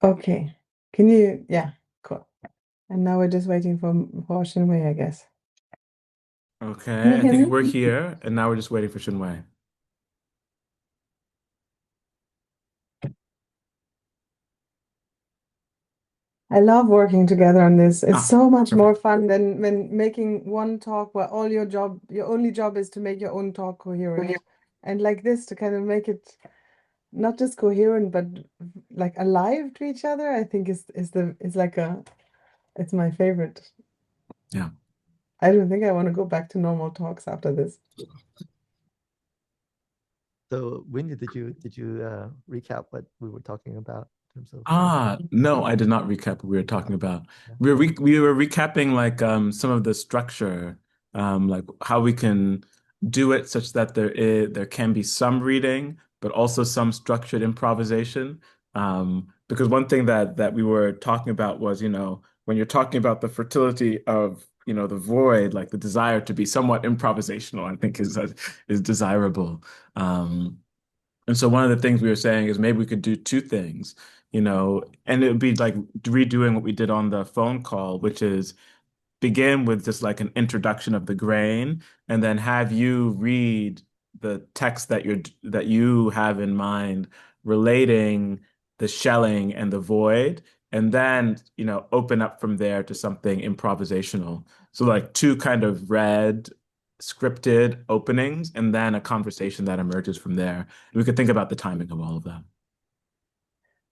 Okay. Can you, yeah, cool. And now we're just waiting for Xinwei, I guess. Can you Okay, I hear think me? we're here, and now we're just waiting for Xinwei. I love working together on this. It's Ah, so much more perfect. fun than when making one talk where all your only job is to make your own talk coherent. And like this, to kind of make it not just coherent, but like alive to each other, I think is like it's my favorite. Yeah. I don't think I want to go back to normal talks after this. So, Wendy, did you recap what we were talking about in terms of? No, I did not recap what we were talking about. Yeah. We were recapping like some of the structure, like how we can do it such that there can be some reading, but also some structured improvisation. Because one thing that we were talking about was, when you're talking about the fertility of, the void, like the desire to be somewhat improvisational, I think is desirable. And so one of the things we were saying is maybe we could do two things, and it would be like redoing what we did on the phone call, which is begin with just like an introduction of the grain, and then have you read the text that you have in mind relating the Schelling and the void, and then, open up from there to something improvisational. So like two kind of read scripted openings, and then a conversation that emerges from there. And we could think about the timing of all of that.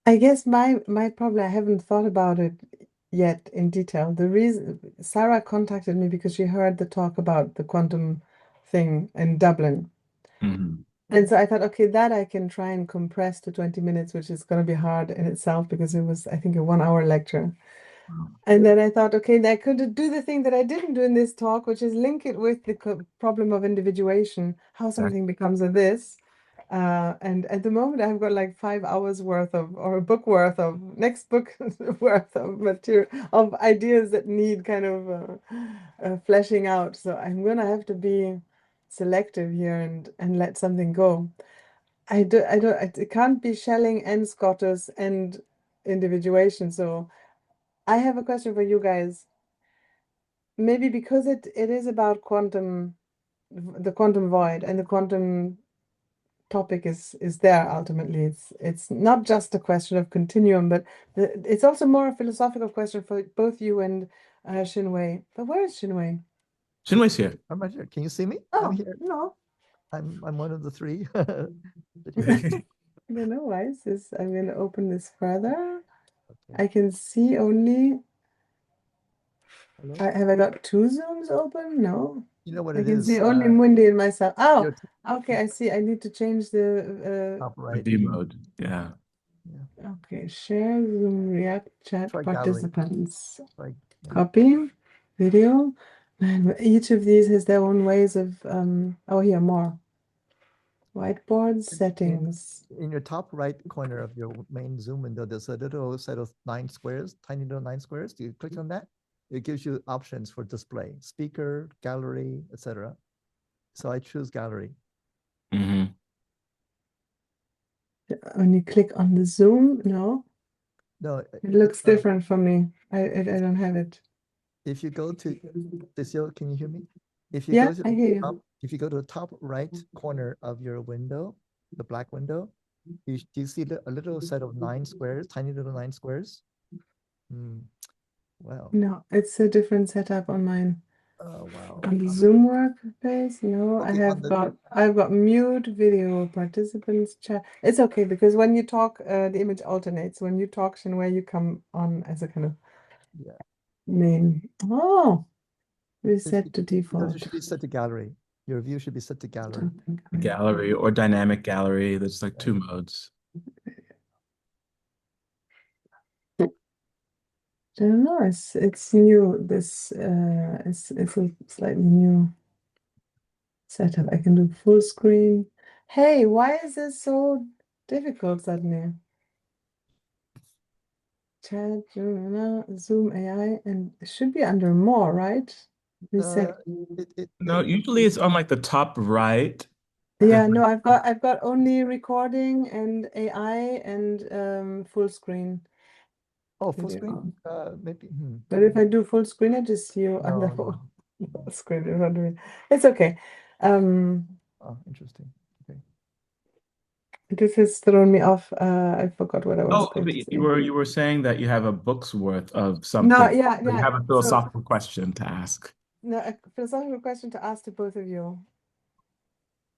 I guess my problem, I haven't thought about it yet in detail. The reason Sarah contacted me because she heard the talk about the quantum thing in Dublin. Mhm. And so I thought, okay, that I can try and compress to 20 minutes, which is going to be hard in itself because it was, I think, a 1 hour lecture. And then I thought, okay, I could do the thing that I didn't do in this talk, which is link it with the problem of individuation, how Exactly. something becomes a this. And at the moment, I've got like 5 hours worth of, or a book worth of, next book worth of material, of ideas that need kind of fleshing out. So I'm going to have to be selective here and let something go. It can't be Schelling and Scotus and individuation. So I have a question for you guys. Maybe because it is about the quantum void and the quantum topic is there ultimately. It's not just a question of continuum, but it's also more a philosophical question for both you and Xinwei. But where is Xinwei? Xinwei's here. I'm right here. Can you see me? I'm Oh, here. no. I'm one of the three. I don't know why is this. I'm going to open this further. Okay. I can see only. Hello. Have I got two Zooms open? No. You know what I it can see is? only Muindi and myself. Oh, Your okay, I see. I need to change the top The right. V mode. Yeah. Yeah. okay, share Zoom React chat Try gallery. participants. Try. Yeah. Copy video. And each of these has their own ways of oh here more. Whiteboard In settings. in your top right corner of your main Zoom window, there's a little set of 9 squares, tiny little 9 squares. Do you click on that? It gives you options for display, speaker, gallery, etc. So I choose gallery. Hmm. When you click on the Zoom, no, No, it looks different for me. I don't have it. if you go to Cecile, can you hear me? If you Yeah, go to I the hear top, you. if you go to the top right corner of your window, the black window, do you see a little set of 9 squares, tiny little 9 squares? Hmm. Well, No, it's a different setup on mine. oh wow. On the Zoom workspace, no, Okay, I've got mute video participants chat. It's okay because when you talk, the image alternates. When you talk, Shinwei, you come on as a kind of yeah. main. Oh, reset to Because it default. should be set to gallery. Your view should be set to gallery. Gallery or dynamic gallery. There's like Right. two modes. I don't know. It's new. This it's a slightly new setup. I can do full screen. Hey, why is this so difficult suddenly? Chat, Zoom AI, and it should be under more, right? Reset. No, usually it's on like the top right. There's Yeah, no, I've got only recording and AI and full screen. Oh, full Video screen? on. Maybe. But if I do full screen, I just see you on the No, whole no. screen in front of me. It's okay. Oh, interesting. Okay. This has thrown me off. I forgot what I was Oh, going but to say. you were saying that you have a book's worth of No, something. yeah, You yeah. have a So, philosophical question to ask. no, a philosophical question to ask to both of you.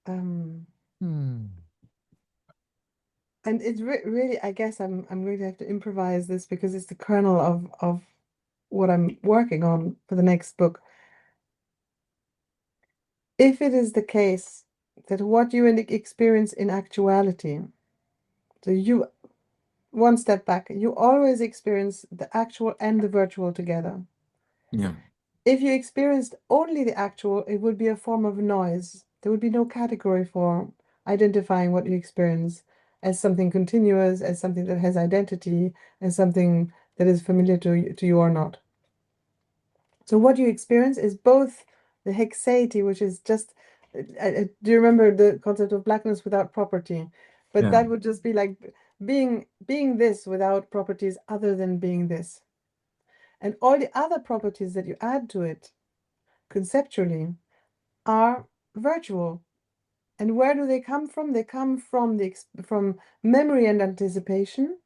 Um, Hmm. and it's really, I guess I'm going to have to improvise this because it's the kernel of what I'm working on for the next book. If it is the case that what you experience in actuality, so you one step back, you always experience the actual and the virtual together. Yeah. If you experienced only the actual, it would be a form of noise. There would be no category for identifying what you experience as something continuous, as something that has identity, as something that is familiar to you or not. So what you experience is both the hexaity, which is just, do you remember the concept of blackness without property? But Yeah. that would just be like being this without properties other than being this. And all the other properties that you add to it conceptually are virtual. And where do they come from? They come from from memory and anticipation,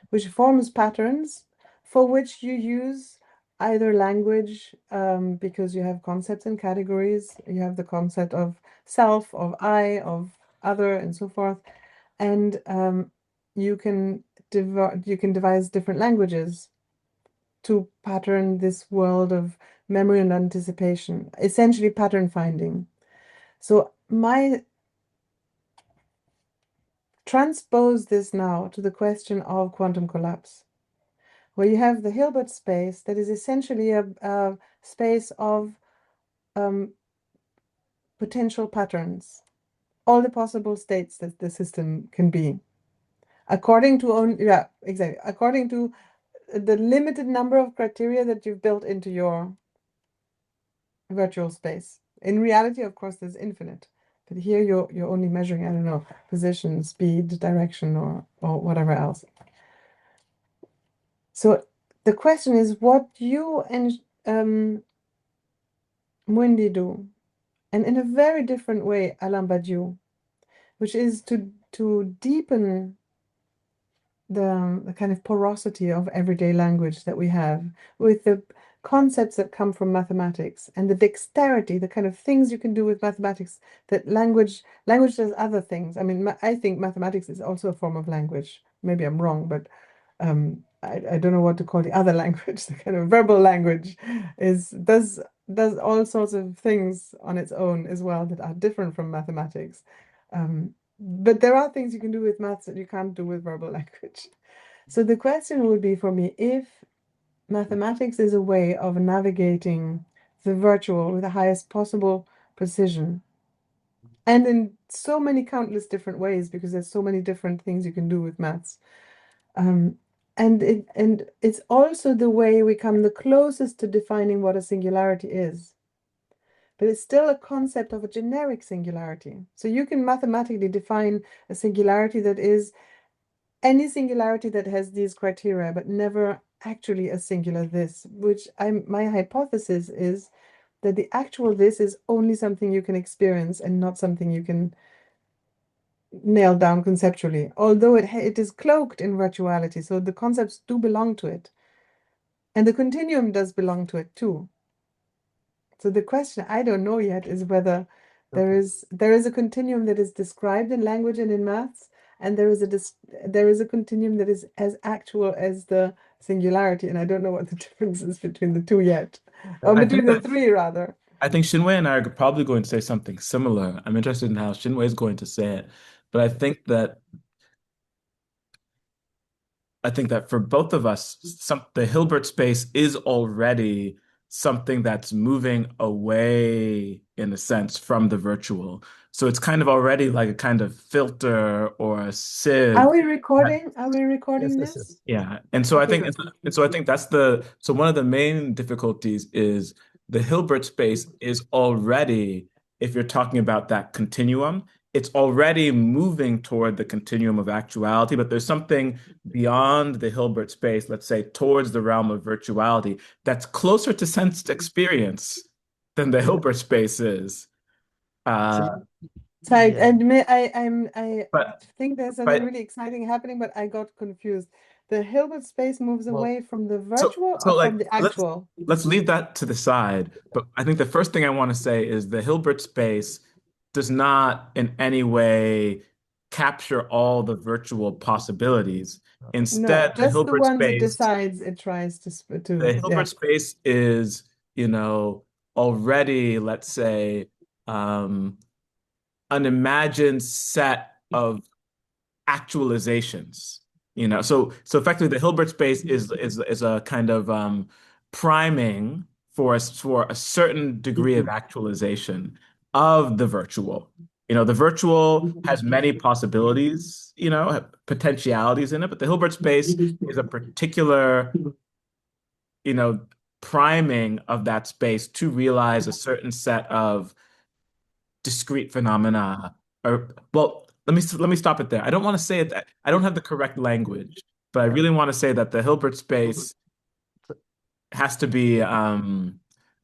which forms patterns for which you use either language, because you have concepts and categories. You have the concept of self, of I, of other, and so forth. And you can devise different languages to pattern this world of memory and anticipation, essentially pattern finding. So my transpose this now to the question of quantum collapse, where you have the Hilbert space that is essentially a space of potential patterns, all the possible states that the system can be, according to according to the limited number of criteria that you've built into your virtual space. In reality, of course, there's infinite, but here you're only measuring, I don't know, position, speed, direction, or whatever else. So the question is what you and Muindi do, and in a very different way, Alain Badiou, which is to deepen the kind of porosity of everyday language that we have with the concepts that come from mathematics and the dexterity, the kind of things you can do with mathematics that language does other things. I mean, I think mathematics is also a form of language. Maybe I'm wrong, but I don't know what to call the other language. The kind of verbal language does all sorts of things on its own as well that are different from mathematics. But there are things you can do with maths that you can't do with verbal language. So the question would be for me, if mathematics is a way of navigating the virtual with the highest possible precision, and in so many countless different ways, because there's so many different things you can do with maths. And it's also the way we come the closest to defining what a singularity is. But it's still a concept of a generic singularity. So you can mathematically define a singularity that is any singularity that has these criteria, but never actually a singular this, which my hypothesis is that the actual this is only something you can experience and not something you can nail down conceptually, although it is cloaked in virtuality, so the concepts do belong to it. And the continuum does belong to it too. So the question I don't know yet is whether there is a continuum that is described in language and in maths, and there is a continuum that is as actual as the singularity, and I don't know what the difference is between the two yet, or I think between the that three rather. I think Xinwei and I are probably going to say something similar. I'm interested in how Xinwei is going to say it, but I think that for both of us, the Hilbert space is already something that's moving away, in a sense, from the virtual. So it's kind of already like a kind of filter or a Are sieve. we recording? Are we Yes, recording yes, this? yes. Yeah. And so I Okay, think, good. and so I think so one of the main difficulties is the Hilbert space is already, if you're talking about that continuum, it's already moving toward the continuum of actuality, but there's something beyond the Hilbert space, let's say, towards the realm of virtuality that's closer to sensed experience than the Hilbert space is. So So I yeah, admit I But think there's something but really exciting happening, but I got confused. The Hilbert space moves well, away from the so virtual so or like from the let's actual? let's leave that to the side. But I think the first thing I want to say is the Hilbert space does not in any way capture all the virtual possibilities. No, Instead, just the ones it decides it tries the to yeah. Hilbert space is, already, let's say, um, an imagined set of actualizations. So effectively, the Hilbert space is a kind of priming for a certain degree of actualization of the virtual. The virtual has many possibilities, potentialities in it, but the Hilbert space is a particular, you know, priming of that space to realize a certain set of discrete phenomena. Or well, let me stop it there. I don't want to say it that I don't have the correct language, but I really want to say that the Hilbert space has to be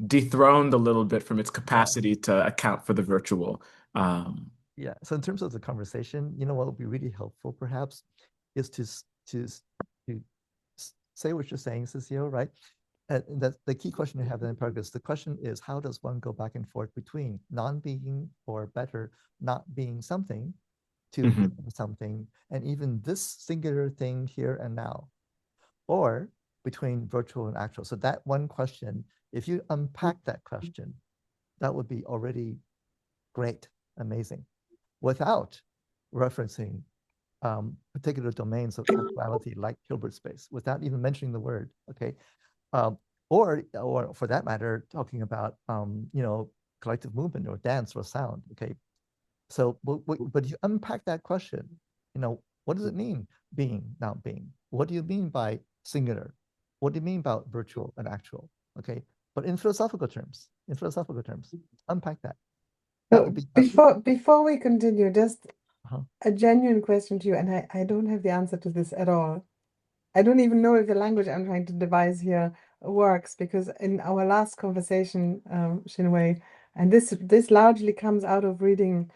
dethroned a little bit from its capacity to account for the virtual. yeah. So in terms of the conversation, what would be really helpful perhaps is to say what you're saying, Cecile, right? And that's the key question you have in progress. The question is, how does one go back and forth between non-being, or better, not being something, to Mhm. being something, and even this singular thing here and now, or between virtual and actual? So that one question, if you unpack that question, that would be already great, amazing, without referencing particular domains of actuality like Hilbert space, without even mentioning the word. Okay, um, or for that matter, talking about collective movement or dance or sound. Okay, so but you unpack that question. What does it mean being, not being? What do you mean by singular? What do you mean about virtual and actual? Okay, but in philosophical terms, unpack that. That would So be before we continue, just uh-huh. a genuine question to you, and I don't have the answer to this at all. I don't even know if the language I'm trying to devise here works, because in our last conversation, Xinwei, and this largely comes out of reading,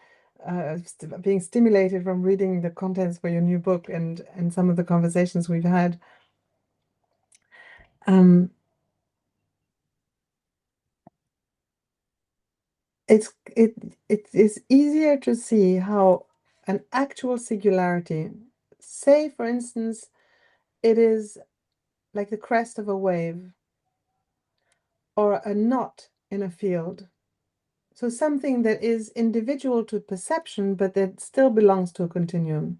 being stimulated from reading the contents for your new book and some of the conversations we've had. It is easier to see how an actual singularity, say for instance, it is like the crest of a wave or a knot in a field. So something that is individual to perception, but that still belongs to a continuum.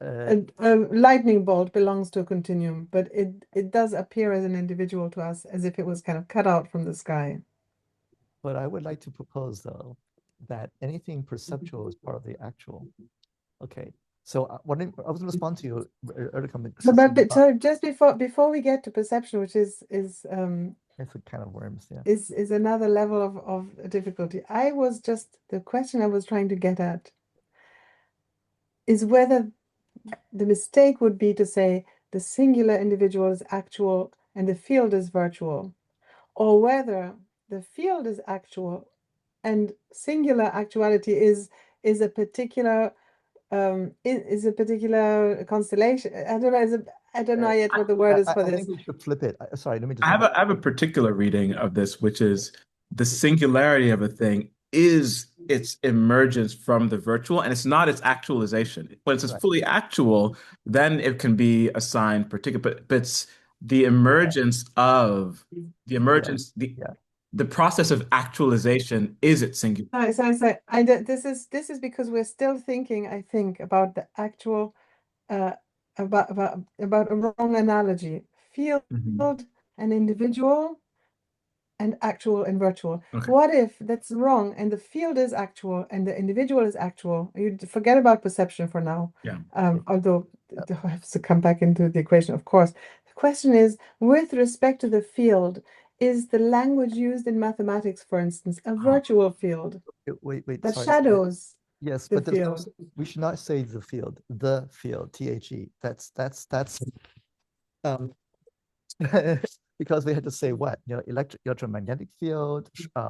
A lightning bolt belongs to a continuum, but it does appear as an individual to us, as if it was kind of cut out from the sky. But I would like to propose, though, that anything perceptual is part of the actual. Okay. So I was going to respond to you earlier comment. So just before we get to perception, which is it's a kind of worms, yeah. Is another level of difficulty. The question I was trying to get at is whether the mistake would be to say the singular individual is actual and the field is virtual, or whether the field is actual and singular actuality is a particular constellation. I don't know yet what the word is for I this. think we should flip it. Sorry, let me just. I have a particular reading of this, which is the singularity of a thing is its emergence from the virtual, and it's not its actualization. When it's Right. fully actual, then it can be assigned particular, but it's the emergence of Yeah. the process of actualization is its singular. This is because we're still thinking, I think, about the actual uh, about a wrong analogy. Field Mhm. and individual and actual and virtual. Okay. What if that's wrong and the field is actual and the individual is actual? You forget about perception for now. Yeah. Although it has to come back into the equation, of course. The question is, with respect to the field, is the language used in mathematics, for instance, a virtual field Wait, that sorry. shadows Yes, the but there's field? we should not say the field, THE. That's because we had to say what, electromagnetic field,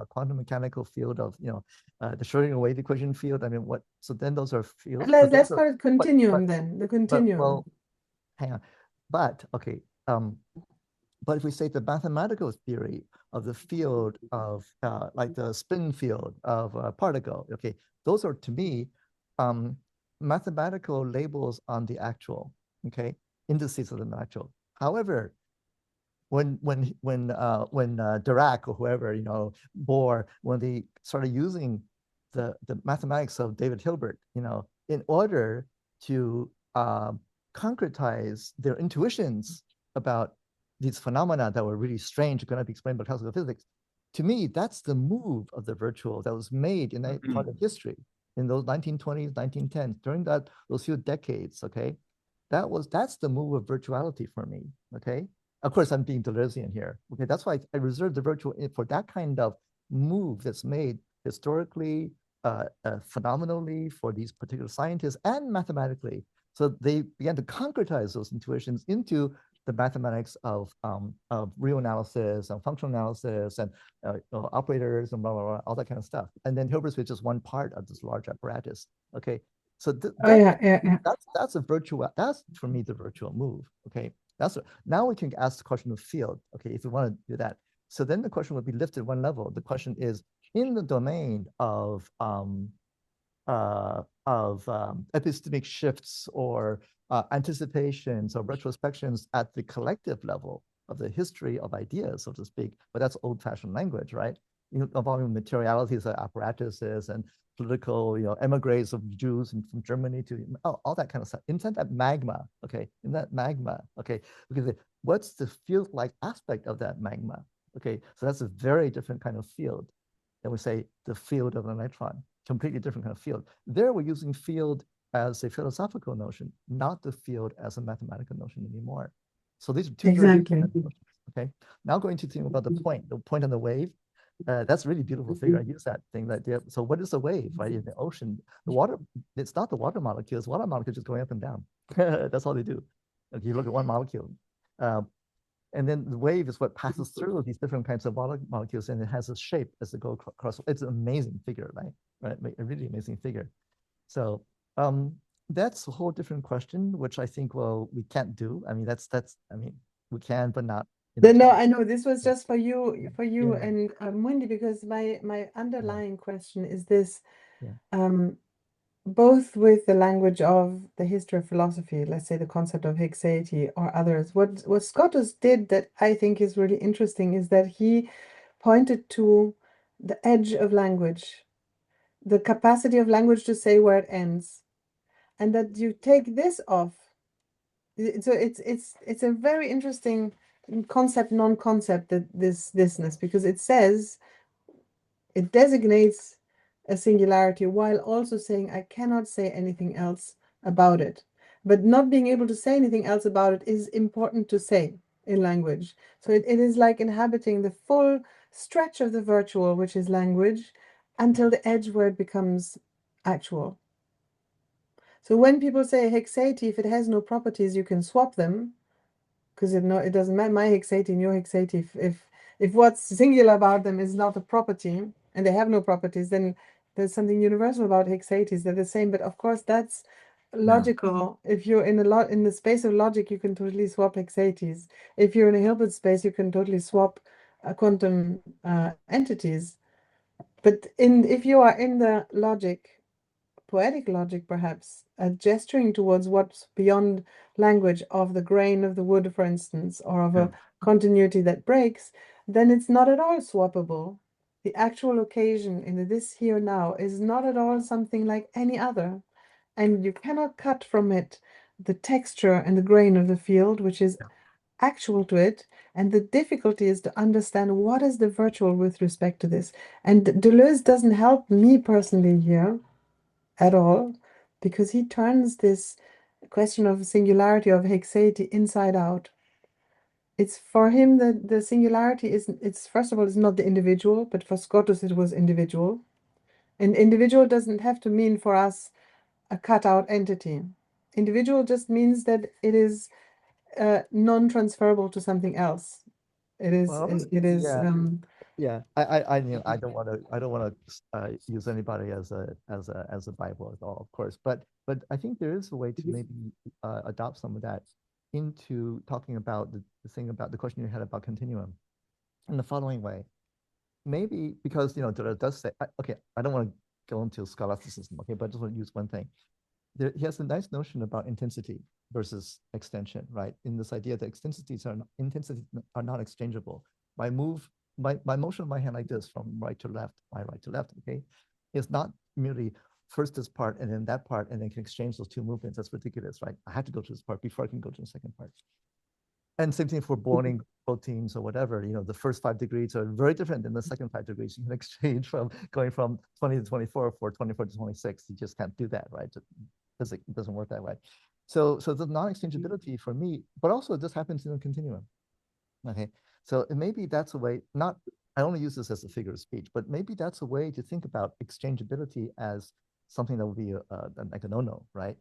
quantum mechanical field of, the Schrodinger wave equation field. I mean, what? So then those are fields. Let's call it continuum then. The continuum. Well, hang on. But okay. But if we say the mathematical theory of the field of like the spin field of a particle, okay, those are to me mathematical labels on the actual, okay, indices of the actual. However, when Dirac or whoever, Bohr, when they started using the mathematics of David Hilbert, in order to concretize their intuitions about these phenomena that were really strange, cannot be explained by classical physics. To me, that's the move of the virtual that was made in that part of history in those 1920s, 1910s, during those few decades. Okay, that's the move of virtuality for me. Okay, of course I'm being Deleuzian here. Okay, that's why I reserve the virtual for that kind of move that's made historically, phenomenally for these particular scientists and mathematically. So they began to concretize those intuitions into the mathematics of real analysis and functional analysis and operators and blah, blah, blah, all that kind of stuff. And then Hilbert was just one part of this large apparatus. Okay, so that's a virtual, that's for me the virtual move. Okay, now we can ask the question of field. Okay, if we want to do that. So then the question would be lifted one level. The question is in the domain of epistemic shifts or anticipations or retrospections at the collective level of the history of ideas, so to speak. But that's old-fashioned language, right? Involving materialities of apparatuses and political, emigres of Jews from Germany to all that kind of stuff. Inside that magma, okay, in that magma, okay, because what's the field-like aspect of that magma? Okay, so that's a very different kind of field. Then we say the field of an electron, completely different kind of field. There we're using field as a philosophical notion, not the field as a mathematical notion anymore. So these are two very different notions. Okay. Now going to think about the point on the wave. That's a really beautiful figure. I use that thing. So what is a wave, right? In the ocean, the water, it's not the water molecules. Water molecules just going up and down. That's all they do. If you look at one molecule. And then the wave is what passes through these different kinds of molecules, and it has a shape as it goes across. It's an amazing figure, right? A really amazing figure. So that's a whole different question, which I think, well, we can't do. I mean, we can, but not. No, I know this was just for you and Muindi, because my underlying question is this. Both with the language of the history of philosophy, let's say the concept of Hexaity or others, what Scotus did that I think is really interesting is that he pointed to the edge of language, the capacity of language to say where it ends, and that you take this off. So it's a very interesting concept, non-concept, that thisness, because it says, it designates a singularity while also saying I cannot say anything else about it. But not being able to say anything else about it is important to say in language. So it is like inhabiting the full stretch of the virtual, which is language, until the edge where it becomes actual. So when people say Hexaity, if it has no properties, you can swap them, because it doesn't matter, my Hexaity and your Hexaity, if what's singular about them is not a property and they have no properties, then there's something universal about Hexaites. They're the same, but of course that's logical. If you're in the space of logic, you can totally swap Hexaites. If you're in a Hilbert space, you can totally swap quantum entities. But if you are in the logic, poetic logic perhaps, gesturing towards what's beyond language, of the grain of the wood, for instance, or of a continuity that breaks, then it's not at all swappable. The actual occasion in this here now is not at all something like any other, and you cannot cut from it the texture and the grain of the field, which is actual to it. And the difficulty is to understand what is the virtual with respect to this. And Deleuze doesn't help me personally here at all, because he turns this question of singularity of Hexaity inside out. It's for him that the singularity it's first of all, it's not the individual, but for Scotus it was individual. And individual doesn't have to mean for us a cut-out entity. Individual just means that it is non-transferable to something else. It is Well, it is yeah, yeah. I don't want to use anybody as a Bible at all, of course. But I think there is a way to maybe adopt some of that into talking about the thing about the question you had about continuum in the following way. Maybe because there does say okay, I don't want to go into scholasticism, okay, but I just want to use one thing. He has a nice notion about intensity versus extension, right? In this idea that intensities are not exchangeable. My motion of my hand like this from right to left, my right to left, okay, is not merely first this part and then that part and then can exchange those two movements. That's ridiculous, right? I have to go to this part before I can go to the second part. And same thing for boiling proteins or whatever. The first 5 degrees are very different than the second 5 degrees. You can exchange from going from 20 to 24 for 24 to 26. You just can't do that, right? It doesn't work that way. So the non-exchangeability for me, but also this happens in a continuum. Okay, so maybe that's a way. Not I only use this as a figure of speech, but maybe that's a way to think about exchangeability as something that would be like a no-no, right?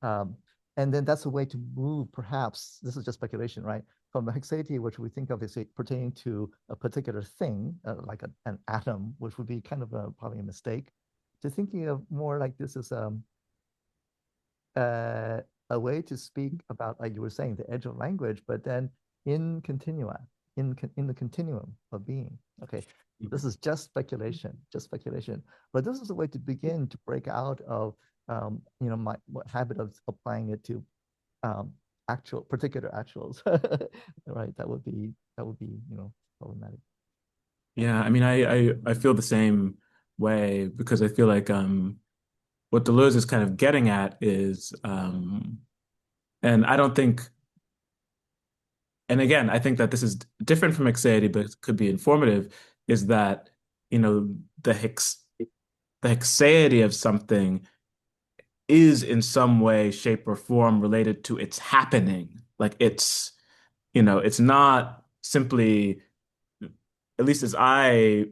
Um, and then that's a way to move, perhaps, this is just speculation, right? From hexaity, which we think of as pertaining to a particular thing, like an atom, which would be kind of probably a mistake, to thinking of more like this is a way to speak about, like you were saying, the edge of language, but then in continua, in the continuum of being. Okay, this is just speculation, but this is a way to begin to break out of my habit of applying it to particular actuals, right? That would be problematic. Yeah, I mean, I feel the same way because I feel like what Deleuze is kind of getting at is and I don't think, and again, I think that this is different from anxiety, but it could be informative, is that, you know, the hex the hexaity of something is in some way, shape, or form related to its happening. Like it's not simply, at least as I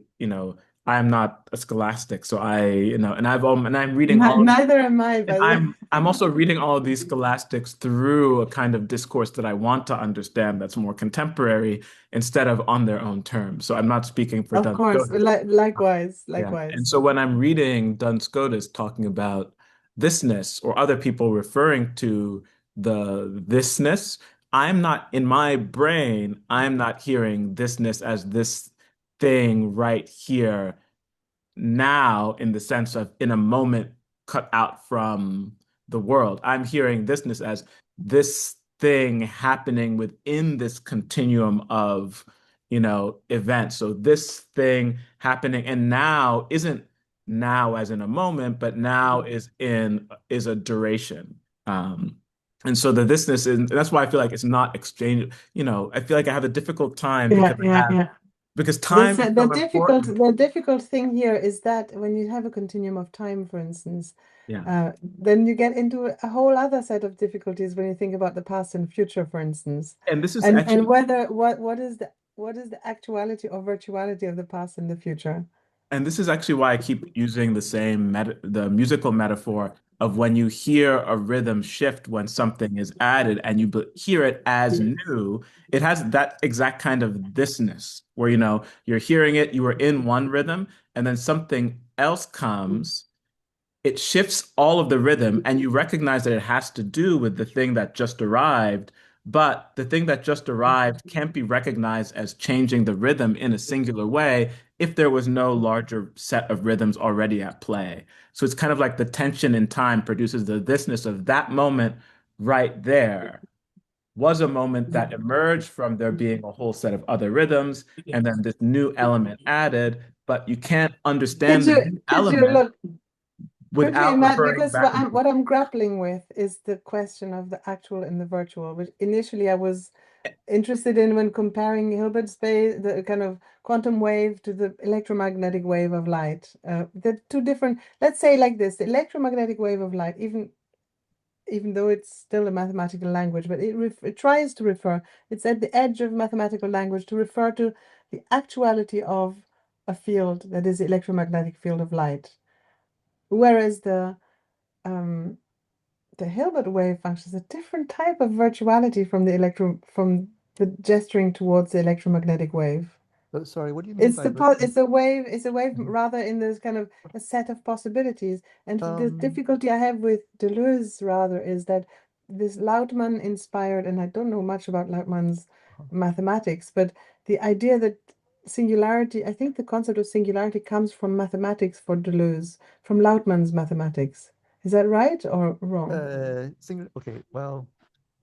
am not a scholastic, so and I'm reading all neither am I, and by the way. I'm also reading all of these scholastics through a kind of discourse that I want to understand that's more contemporary instead of on their own terms. So I'm not speaking for Of Duns course, Scotus. likewise, Yeah. And likewise. so when I'm reading Duns Scotus talking about thisness or other people referring to the thisness, I'm not in my brain, I'm not hearing thisness as this thing right here now in the sense of in a moment cut out from the world. I'm hearing thisness as this thing happening within this continuum of, events. So this thing happening and now isn't now as in a moment, but now is a duration. And so the thisness is, that's why I feel like it's not exchange. I feel like I have a difficult time Yeah, because yeah, yeah. time is so important. The difficult thing here is that when you have a continuum of time, for instance, Yeah. then you get into a whole other set of difficulties when you think about the past and future, for instance, And this is and actually, whether what is the actuality or virtuality of the past and the future. and this is actually why I keep using the musical metaphor of when you hear a rhythm shift when something is added and you hear it as new, it has that exact kind of thisness where, you're hearing it, you were in one rhythm, and then something else comes, it shifts all of the rhythm and you recognize that it has to do with the thing that just arrived, but the thing that just arrived can't be recognized as changing the rhythm in a singular way if there was no larger set of rhythms already at play. So it's kind of like the tension in time produces the thisness of that moment right there was a moment that emerged from there being a whole set of other rhythms and then this new element added, but you can't understand the new Could you element look? Could you without imagine? referring Because back and forth. what I'm grappling with is the question of the actual and the virtual, which initially I was interested in when comparing Hilbert space, the kind of quantum wave to the electromagnetic wave of light. The two different, let's say like this, the electromagnetic wave of light, even even though it's still a mathematical language, but it tries to refer, it's at the edge of mathematical language to refer to the actuality of a field that is the electromagnetic field of light. Whereas the Hilbert wave function is a different type of virtuality from the gesturing towards the electromagnetic wave. Oh, sorry, what do you mean by It's a wave rather in this kind of a set of possibilities. And the difficulty I have with Deleuze rather is that this Lautmann inspired, and I don't know much about Lautmann's mathematics, but the idea that singularity, I think the concept of singularity comes from mathematics for Deleuze, from Lautmann's mathematics. Is that right or wrong? Okay, well,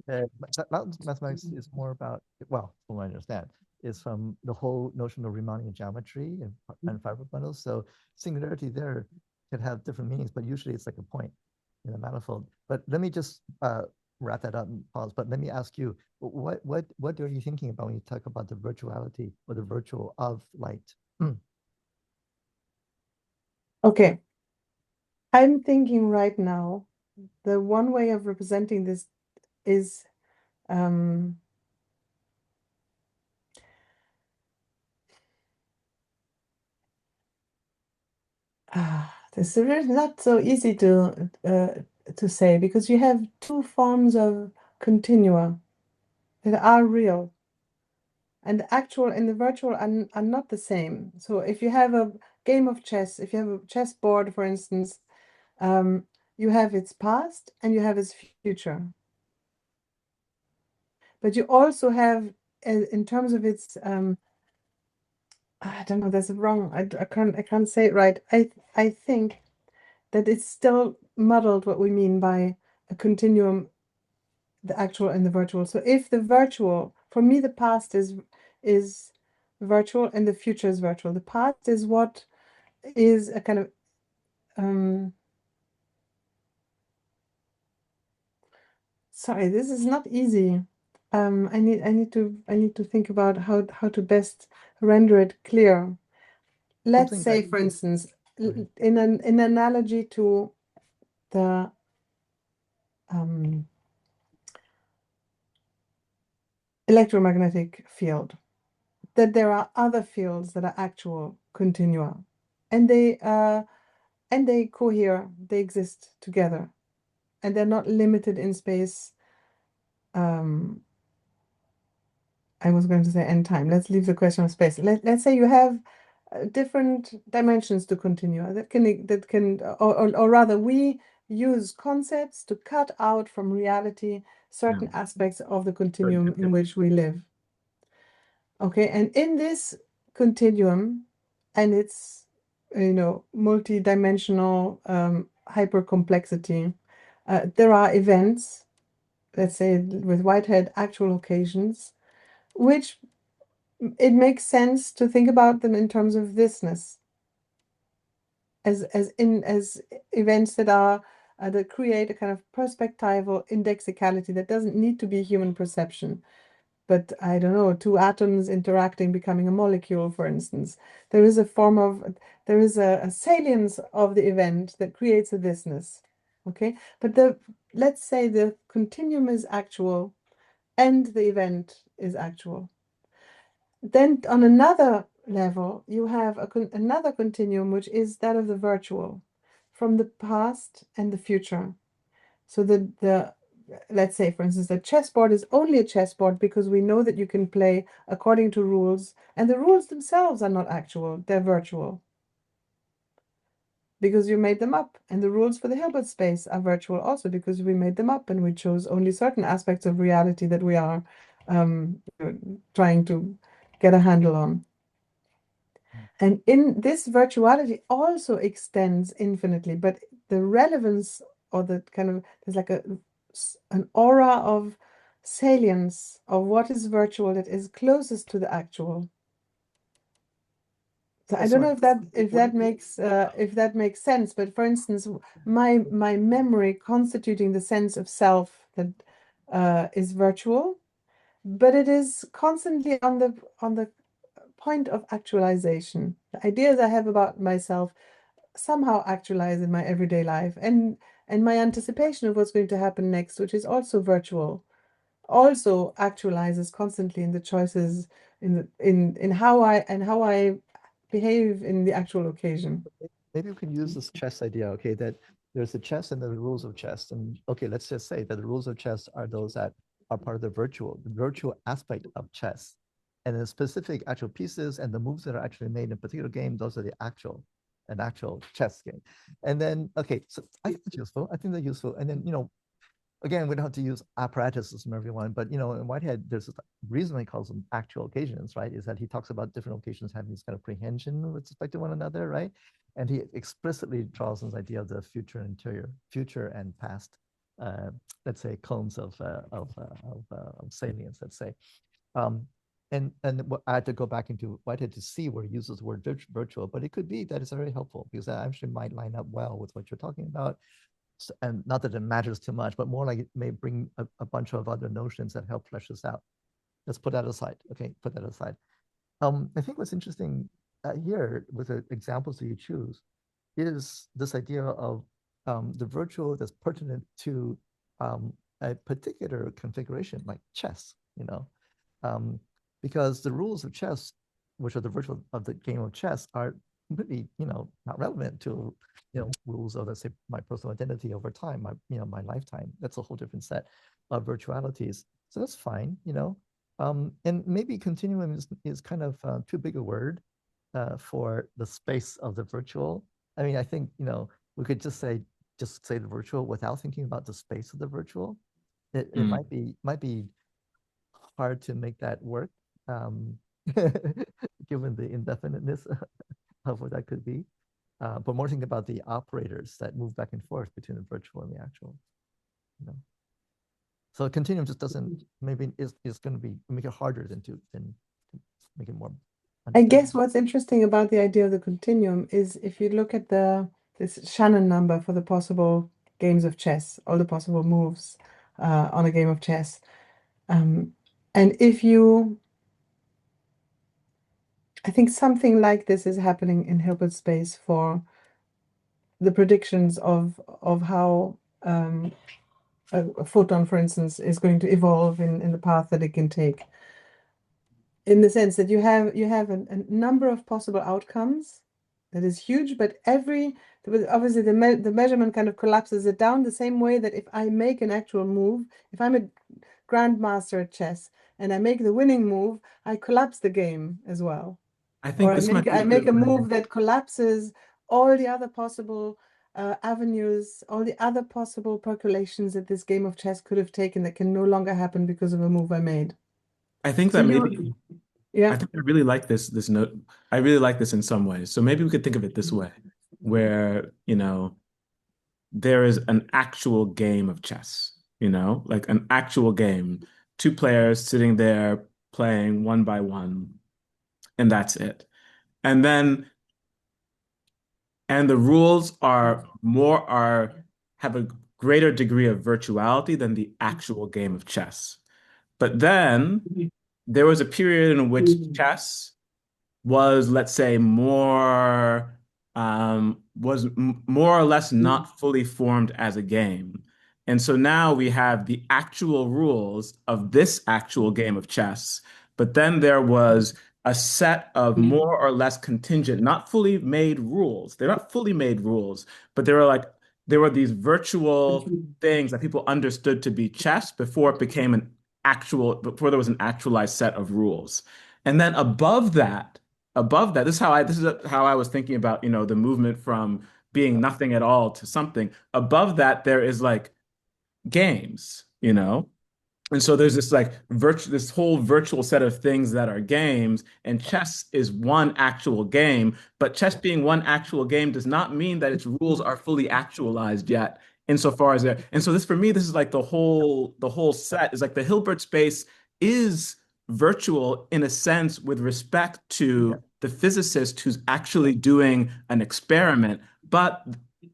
mathematics is more about, well, from what I understand, is from the whole notion of Riemannian geometry and fiber bundles. So singularity there can have different meanings, but usually it's like a point in a manifold. But let me just wrap that up and pause. But let me ask you, what are you thinking about when you talk about the virtuality or the virtual of light? Okay. I'm thinking right now, the one way of representing this is this is not so easy to say, because you have two forms of continua that are real, and the actual and the virtual are not the same. So if you have a game of chess, if you have a chessboard, for instance, you have its past and you have its future. But you also have, in terms of its, I don't know, that's wrong. I can't say it right. I think that it's still muddled what we mean by a continuum, the actual and the virtual. So if the virtual, for me, the past is virtual and the future is virtual. The past is what is a kind of sorry, this is not easy. I need to think about how to best render it clear. Let's say, for instance, in an analogy to the electromagnetic field, that there are other fields that are actual continua, and they cohere, they exist together, and they're not limited in space. I was going to say and time. Let's leave the question of space. Let's say you have different dimensions to continua that can or rather we use concepts to cut out from reality certain aspects of the continuum in which we live. Okay, and in this continuum and its multi-dimensional hyper complexity, there are events, let's say with Whitehead, actual occasions, which it makes sense to think about them in terms of thisness, as events that create a kind of perspectival indexicality that doesn't need to be human perception. But I don't know, two atoms interacting, becoming a molecule, for instance. There is a salience of the event that creates a thisness. Okay, but let's say the continuum is actual and the event is actual. Then on another level, you have another continuum, which is that of the virtual, from the past and the future. So let's say, for instance, the chessboard is only a chessboard because we know that you can play according to rules, and the rules themselves are not actual, they're virtual. Because you made them up, and the rules for the Hilbert space are virtual also because we made them up and we chose only certain aspects of reality that we are trying to get a handle on. And in this virtuality also extends infinitely, but the relevance or the kind of, there's like an aura of salience of what is virtual that is closest to the actual. So I don't know if that makes sense, but for instance, my memory constituting the sense of self that is virtual, but it is constantly on the point of actualization. The ideas I have about myself somehow actualize in my everyday life, and and my anticipation of what's going to happen next, which is also virtual, also actualizes constantly in the choices in how I behave in the actual occasion. Maybe we can use this chess idea, okay, that there's the chess and the rules of chess. And okay, let's just say that the rules of chess are those that are part of the virtual aspect of chess. And the specific actual pieces and the moves that are actually made in a particular game, those are an actual chess game. And then, okay, so I think that's useful. I think they're useful. And then, again, we don't have to use apparatuses from everyone, but in Whitehead, there's a reason he calls them actual occasions, right? Is that he talks about different occasions having this kind of prehension with respect to one another, right? And he explicitly draws this idea of the future and interior, future and past, let's say, clones of salience, let's say. And I had to go back into Whitehead to see where he uses the word virtual, but it could be that it's very helpful because that actually might line up well with what you're talking about. And not that it matters too much, but more like it may bring a bunch of other notions that help flesh this out. Let's put that aside. Okay, put that aside. I think what's interesting here with the examples that you choose is this idea of the virtual that's pertinent to a particular configuration like chess, because the rules of chess, which are the virtual of the game of chess, are completely, not relevant to, rules of, let's say, my personal identity over time, my lifetime. That's a whole different set of virtualities. So that's fine, and maybe continuum is kind of too big a word for the space of the virtual. I mean, I think, we could just say the virtual without thinking about the space of the virtual. It might be hard to make that work, given the indefiniteness of what that could be. But more thinking about the operators that move back and forth between the virtual and the actual. So a continuum just doesn't, maybe is going to be make it harder than make it more. I guess what's interesting about the idea of the continuum is if you look at this Shannon number for the possible games of chess, all the possible moves on a game of chess. And I think something like this is happening in Hilbert space for the predictions of how a photon, for instance, is going to evolve in the path that it can take. In the sense that you have a number of possible outcomes that is huge, but obviously the measurement kind of collapses it down the same way that if I make an actual move, if I'm a grandmaster at chess and I make the winning move, I collapse the game as well. I think I make a move that collapses all the other possible avenues, all the other possible percolations that this game of chess could have taken that can no longer happen because of a move I made. I think that maybe, yeah. I think I really like this note. I really like this in some ways. So maybe we could think of it this way, where, there is an actual game of chess, like an actual game, two players sitting there playing one by one, and that's it. And the rules have a greater degree of virtuality than the actual game of chess. But then there was a period in which chess was, let's say, more or less not fully formed as a game. And so now we have the actual rules of this actual game of chess, but then there was a set of more or less contingent, not fully made rules. They're not fully made rules, but there were these virtual things that people understood to be chess before before there was an actualized set of rules. And then above that, this is how I was thinking about, the movement from being nothing at all to something. Above that, there is like games, And so there's this whole virtual set of things that are games, and chess is one actual game. But chess being one actual game does not mean that its rules are fully actualized yet, insofar as there. And so for me, this is like the whole set is like the Hilbert space is virtual in a sense with respect to the physicist who's actually doing an experiment. But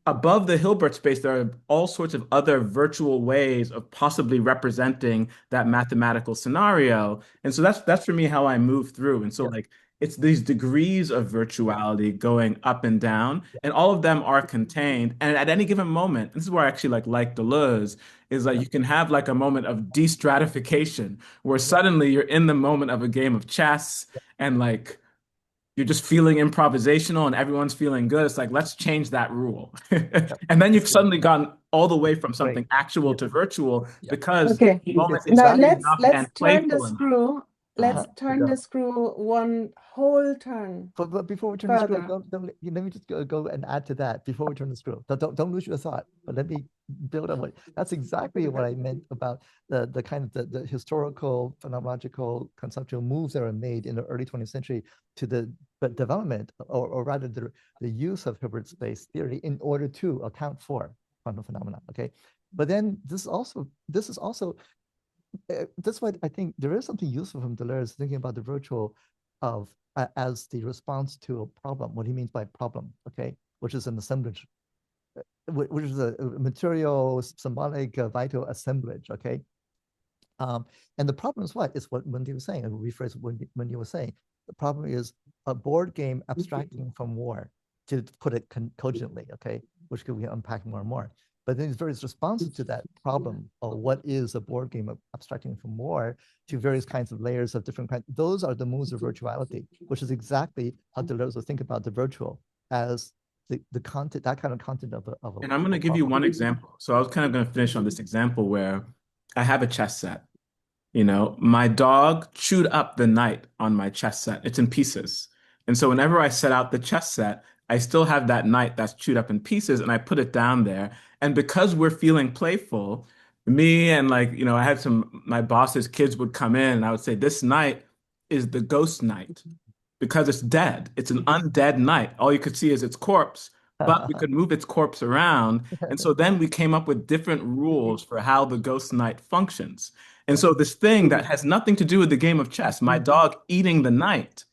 above the Hilbert space, there are all sorts of other virtual ways of possibly representing that mathematical scenario. And so that's for me how I move through. And so it's these degrees of virtuality going up and down, and all of them are contained. And at any given moment, this is where I actually like Deleuze, is like Yeah. you can have like a moment of de-stratification where Yeah. suddenly you're in the moment of a game of chess and like you're just feeling improvisational and everyone's feeling good. It's like, let's change that rule. Yeah. And then you've It's suddenly gotten all the way from great. something actual Yeah. to virtual Yeah. because Okay. the moment It's is Now free exactly. let's enough let's and turn the playful enough. screw. Uh-huh. Let's turn the screw one whole turn But before we turn the screw, further. let me just go and add to that before we turn the screw. Don't lose your thought. But let me build on what that's exactly what I meant about the kind of the historical phenomenological conceptual moves that were made in the early 20th century to the development or rather the use of Hilbert space theory in order to account for quantum phenomena. Okay. But then this is also that's why I think there is something useful from Deleuze thinking about the virtual of as the response to a problem. What he means by problem, okay, which is an assemblage, which is a material, symbolic, vital assemblage, okay. And the problem is what? Is what Wendy was saying, and rephrase what Wendy was saying. The problem is a board game abstracting from war, to put it cogently, okay, which could be unpacked more and more. But then there's various responses to that problem of what is a board game of abstracting from war to various kinds of layers of different kinds. Those are the moves of virtuality, which is exactly how Deleuze would think about the virtual as the content, that kind of content of And I'm going a to give you problem. one example. So I was kind of going to finish on this example where I have a chess set. You know, my dog chewed up the knight on my chess set. It's in pieces. And so whenever I set out the chess set, I still have that knight that's chewed up in pieces and I put it down there. And because we're feeling playful, me and like, you know, I had my boss's kids would come in and I would say, this knight is the ghost knight because it's dead. It's an undead knight. All you could see is its corpse, but we could move its corpse around. And so then we came up with different rules for how the ghost knight functions. And Yeah. so this thing that has nothing to do with the game of chess, my dog eating the knight,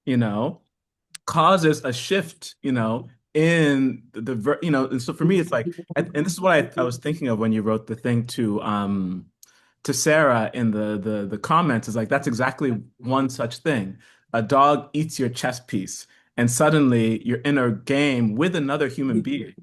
you know, causes a shift, you know, in you know, and so for me, it's like, and this is what I was thinking of when you wrote the thing to Sarah in the comments is like that's exactly one such thing. A dog eats your chess piece, and suddenly you're in a game with another human being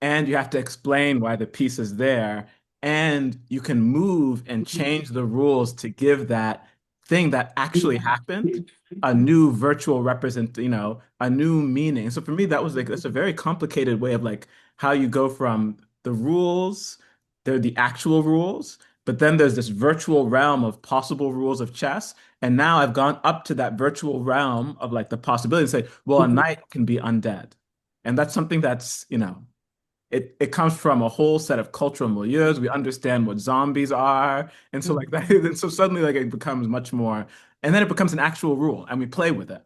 and you have to explain why the piece is there. And you can move and change the rules to give that thing that actually happened a new virtual represent, you know, a new meaning. So for me, that was like that's a very complicated way of like how you go from the rules, they're the actual rules, but then there's this virtual realm of possible rules of chess. And now I've gone up to that virtual realm of like the possibility to say, well, a knight can be undead. And that's something that's, you know, it comes from a whole set of cultural milieus. We understand what zombies are, and so like that. And so suddenly, like it becomes much more, and then it becomes an actual rule, and we play with it.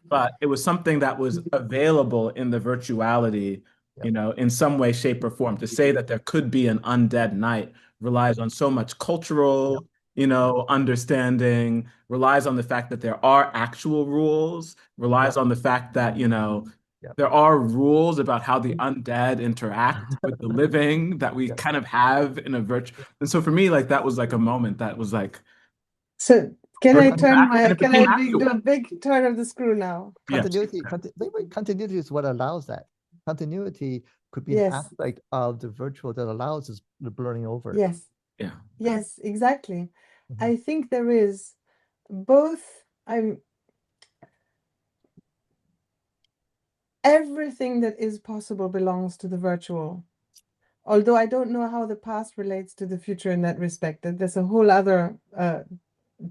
But it was something that was available in the virtuality, Yeah. you know, in some way, shape, or form. To say that there could be an undead knight relies on so much Yeah. cultural, you know, understanding, relies on the fact that there are actual rules, Yeah. relies on the fact that, you know, Yeah. there are rules about how the undead interact with the living that we Yeah. kind of have in a virtual. And so for me, like that was like a moment that was like So can I virtual turn and my it can became I do actual. a big turn of the screw now? Yes. Continuity is what allows that. Continuity could be an Yes, aspect of the virtual that allows us the blurring over. yes, Yeah. yes, exactly. Mhm. I think there is both. Everything that is possible belongs to the virtual. Although I don't know how the past relates to the future in that respect. There's a whole other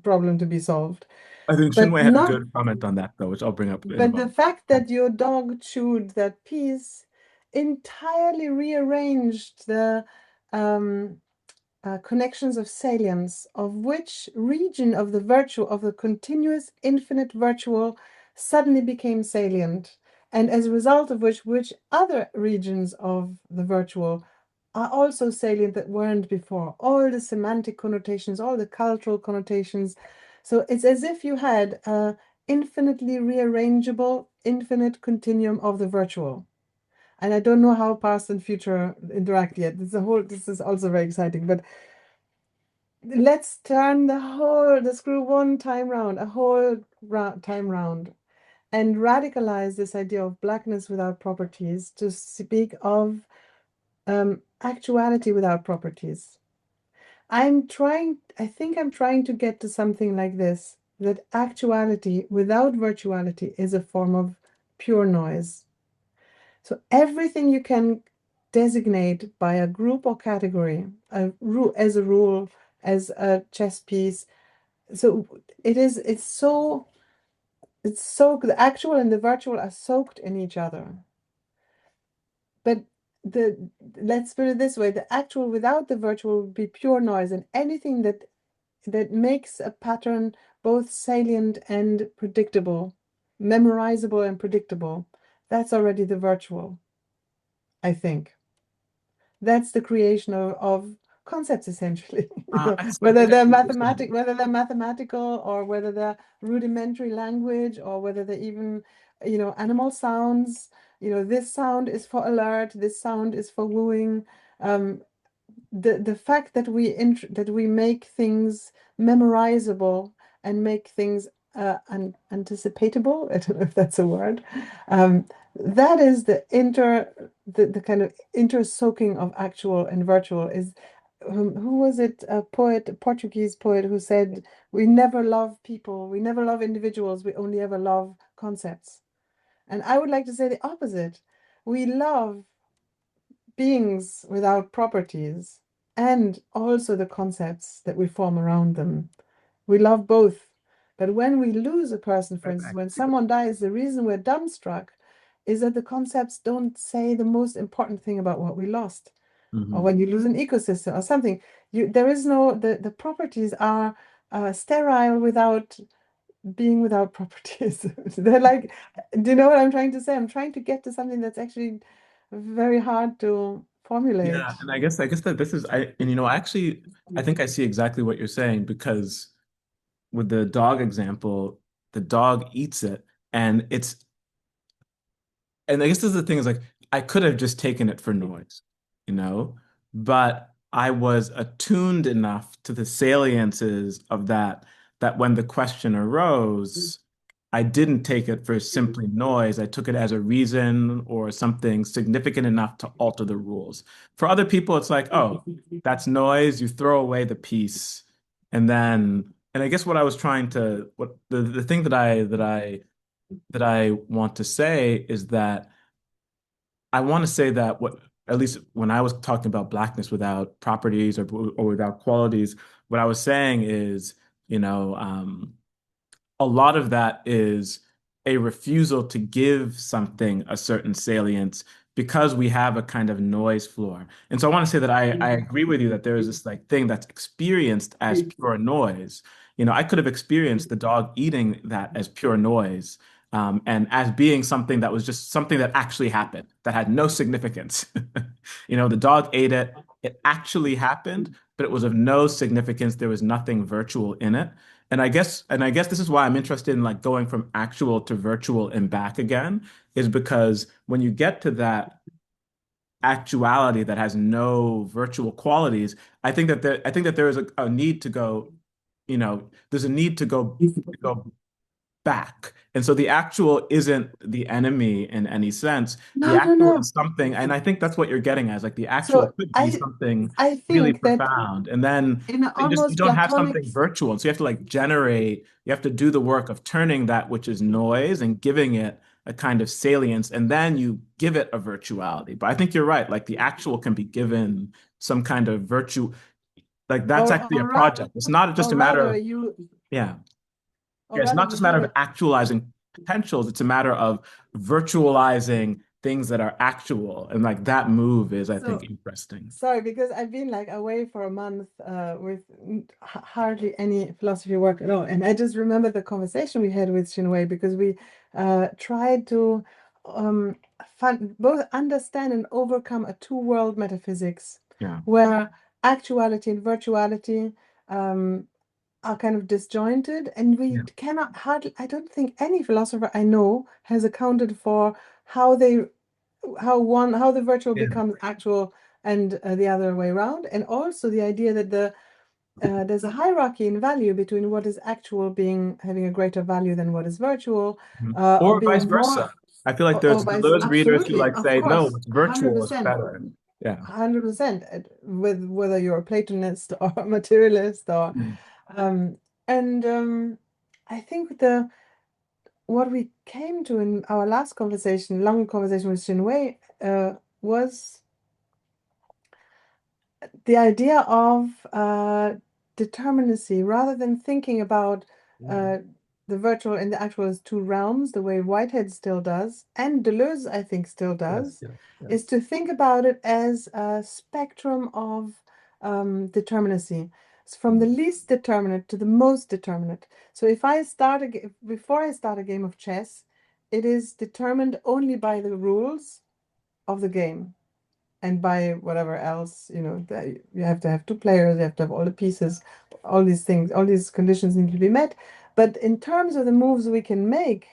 problem to be solved. I think But Xinwei had a not good comment on that though, which I'll bring up in a but the moment. fact that your dog chewed that piece entirely rearranged the um, connections of salience, of which region of the virtual, of the continuous infinite virtual, suddenly became salient, and as a result of which other regions of the virtual are also salient that weren't before. All the semantic connotations, all the cultural connotations. So it's as if you had a infinitely rearrangeable, infinite continuum of the virtual. And I don't know how past and future interact yet. This is also very exciting, but let's turn the screw one time round, a whole time round, and radicalize this idea of blackness without properties to speak of actuality without properties. I think I'm trying to get to something like this, that actuality without virtuality is a form of pure noise. So everything you can designate by a group or category, as a rule, as a chess piece. So it's so the actual and the virtual are soaked in each other. But let's put it this way, the actual without the virtual would be pure noise, and anything that makes a pattern both salient and predictable, memorizable and predictable, that's already the virtual, I think. That's the creation of concepts, essentially. Whether they're mathematical, or whether they're rudimentary language, or whether they're even, animal sounds. This sound is for alert, this sound is for wooing. The fact that we make things memorizable and make things anticipatable, I don't know if that's a word, that is the kind of inter-soaking of actual and virtual. Is who was it, a Portuguese poet, who said, we never love people, we never love individuals, we only ever love concepts. And I would like to say the opposite. We love beings without properties and also the concepts that we form around them. We love both. But when we lose a person, for instance, when someone dies, the reason we're dumbstruck is that the concepts don't say the most important thing about what we lost. Or when you lose an ecosystem or something, there is no, the properties are sterile without being without properties. They're like, do you know what I'm trying to say? I'm trying to get to something that's actually very hard to formulate. Yeah, and I guess that this is actually I think I see exactly what you're saying, because with the dog example, the dog eats it, and I guess this is the thing, is like I could have just taken it for noise, you know, but I was attuned enough to the saliences of that when the question arose, I didn't take it for simply noise. I took it as a reason or something significant enough to alter the rules. For other people, it's like, oh, that's noise. You throw away the piece, and I guess what I was trying to, what the thing that I want to say is that I want to say that what, at least when I was talking about blackness without properties or without qualities, what I was saying is, you know, a lot of that is a refusal to give something a certain salience because we have a kind of noise floor. And so I want to say that I agree with you that there is this like thing that's experienced as pure noise. I could have experienced the dog eating that as pure noise, and as being something that was just something that actually happened, that had no significance. The dog ate it, it actually happened, but it was of no significance. There was nothing virtual in it. And I guess this is why I'm interested in like going from actual to virtual and back again, is because when you get to that actuality that has no virtual qualities, I think that there is a need to go, there's a need to go back. And so the actual isn't the enemy in any sense. The No, no, actual no. is something, and I think that's what you're getting at. Like the actual So could be I something I really think that profound. And then in an you almost don't have Platonic, something virtual. And so you have to like you have to do the work of turning that which is noise and giving it a kind of salience, and then you give it a virtuality. But I think you're right. Like the actual can be given some kind of virtue. Like that's or actually a project. It's not just or a matter rather of, you yeah. or Yeah, it's rather not you just a matter do of it. actualizing potentials, it's a matter of virtualizing things that are actual. And like that move is, I think, So interesting. sorry, because I've been like away for a month with hardly any philosophy work at all. And I just remember the conversation we had with Xinwei, because we tried to um, both understand and overcome a two-world metaphysics Yeah. where actuality and virtuality are kind of disjointed. And we Yeah. cannot hardly, I don't think any philosopher I know has accounted for how they how the virtual Yeah. becomes actual and the other way around, and also the idea that there's a hierarchy in value between what is actual having a greater value than what is virtual, or Or vice being versa. more, I feel like or there's vice, those readers who absolutely, like of say, no, course, what's virtual is 100%. better. Yeah. 100%, with whether you're a Platonist or a materialist or and I think what we came to in our last conversation, long conversation with Xinwei, was the idea of determinacy, rather than thinking about the virtual and the actual as two realms, the way Whitehead still does, and Deleuze, I think, still does, is to think about it as a spectrum of determinacy. So from the least determinate to the most determinate. So if I before I start a game of chess, it is determined only by the rules of the game and by whatever else, that you have to have two players, you have to have all the pieces, all these things, all these conditions need to be met. But in terms of the moves we can make,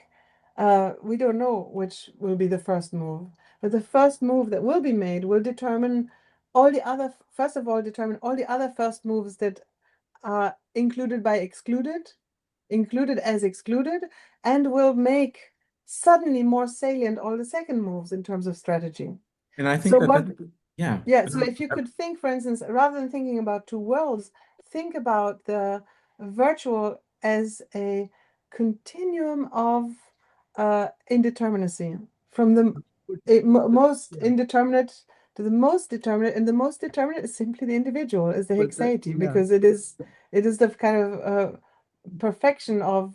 we don't know which will be the first move. But the first move that will be made will determine first of all, determine all the other first moves that are included as excluded, and will make suddenly more salient all the second moves in terms of strategy. And I think So yeah. so if you could think, for instance, rather than thinking about two worlds, think about the virtual as a continuum of indeterminacy, from the most indeterminate to the most determinate, and the most determinate is simply the individual, is the Hexaity, because it is the kind of perfection of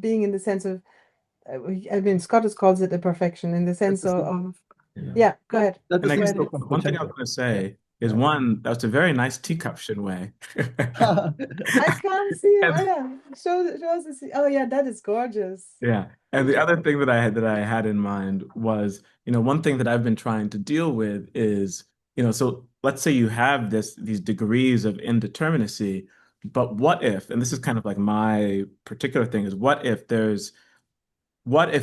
being, in the sense of, I mean, Scotus calls it a perfection in the sense of yeah, go ahead. And I guess Go ahead. one thing I was going to say is one, that's a very nice teacup, Xinwei. I can't see it. Oh, And yeah. Show us the Oh, yeah, that is gorgeous. yeah. And the other thing that I had in mind was, one thing that I've been trying to deal with is, so let's say you have these degrees of indeterminacy, but what if, and this is kind of like my particular thing, is what if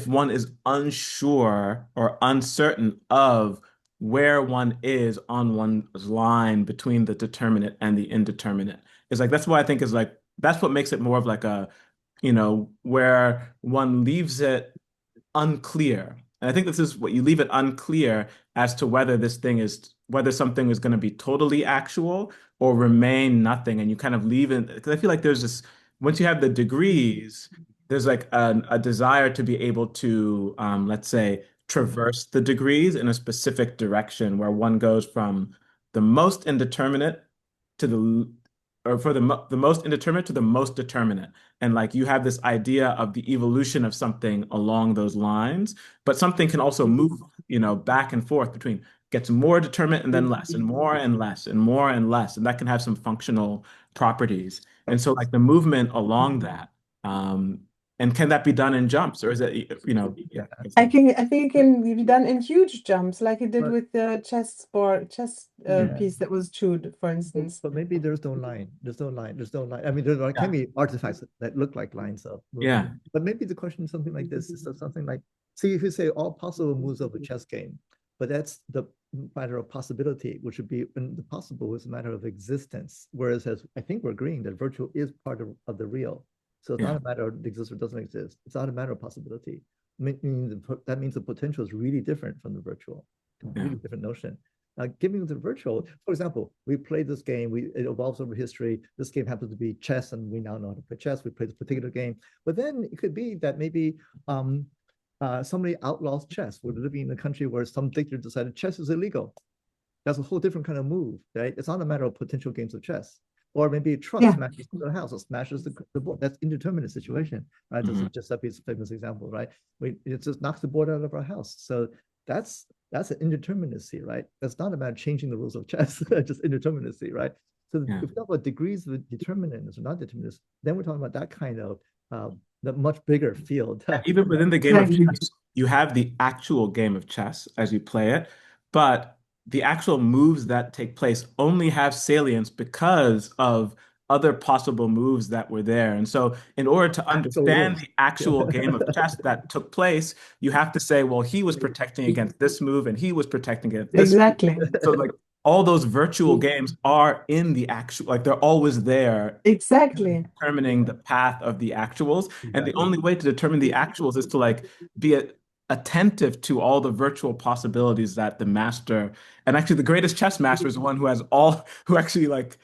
one is unsure or uncertain of where one is on one's line between the determinate and the indeterminate? It's like that's what I think is like that's what makes it more of like a, where one leaves it unclear. And I think this is what you leave it unclear as to whether something is going to be totally actual or remain nothing. And you kind of leave it because I feel like there's this, once you have the degrees, there's like a desire to be able to, let's say, traverse the degrees in a specific direction where one goes from the most indeterminate to the most indeterminate to the most determinate. And like you have this idea of the evolution of something along those lines, but something can also move, back and forth between gets more determinate and then less and more and less and more and less. And that can have some functional properties. And so like the movement along that, and can that be done in jumps, or is it, yeah. I think it can be done in huge jumps, like it did with the chess piece that was chewed, for instance. But maybe there's no line. There's no line. I mean, there can be artifacts that look like lines of movement. Yeah. But maybe the question is something like this: is something like, see, if you say all possible moves of a chess game, but that's the matter of possibility, which would be, and the possible is a matter of existence. Whereas, as I think we're agreeing that virtual is part of the real. So it's not a matter of it exists or doesn't exist. It's not a matter of possibility. That means the potential is really different from the virtual, completely different notion. Now, giving the virtual, for example, we played this game, it evolves over history. This game happens to be chess, and we now know how to play chess. We play this particular game. But then it could be that maybe somebody outlaws chess. We're living in a country where some dictator decided chess is illegal. That's a whole different kind of move, right? It's not a matter of potential games of chess. Or maybe a truck smashes the house or smashes the board. That's indeterminate situation, right? This is Giuseppe's famous example, right? It just knocks the board out of our house. So that's an indeterminacy, right? That's not about changing the rules of chess, just indeterminacy, right? So if we talk about degrees of determinateness or not determinateness, then we're talking about that kind of the much bigger field. Even within the game of chess, you have the actual game of chess as you play it, but the actual moves that take place only have salience because of other possible moves that were there. And so in order to understand the actual game of chess that took place, you have to say, well, he was protecting against this move and he was protecting against this Exactly. move. So like all those virtual games are in the actual, like they're always there Exactly. determining the path of the actuals. And the Exactly. only way to determine the actuals is to like be attentive to all the virtual possibilities that the master, and actually the greatest chess master is the one who has all, who actually like,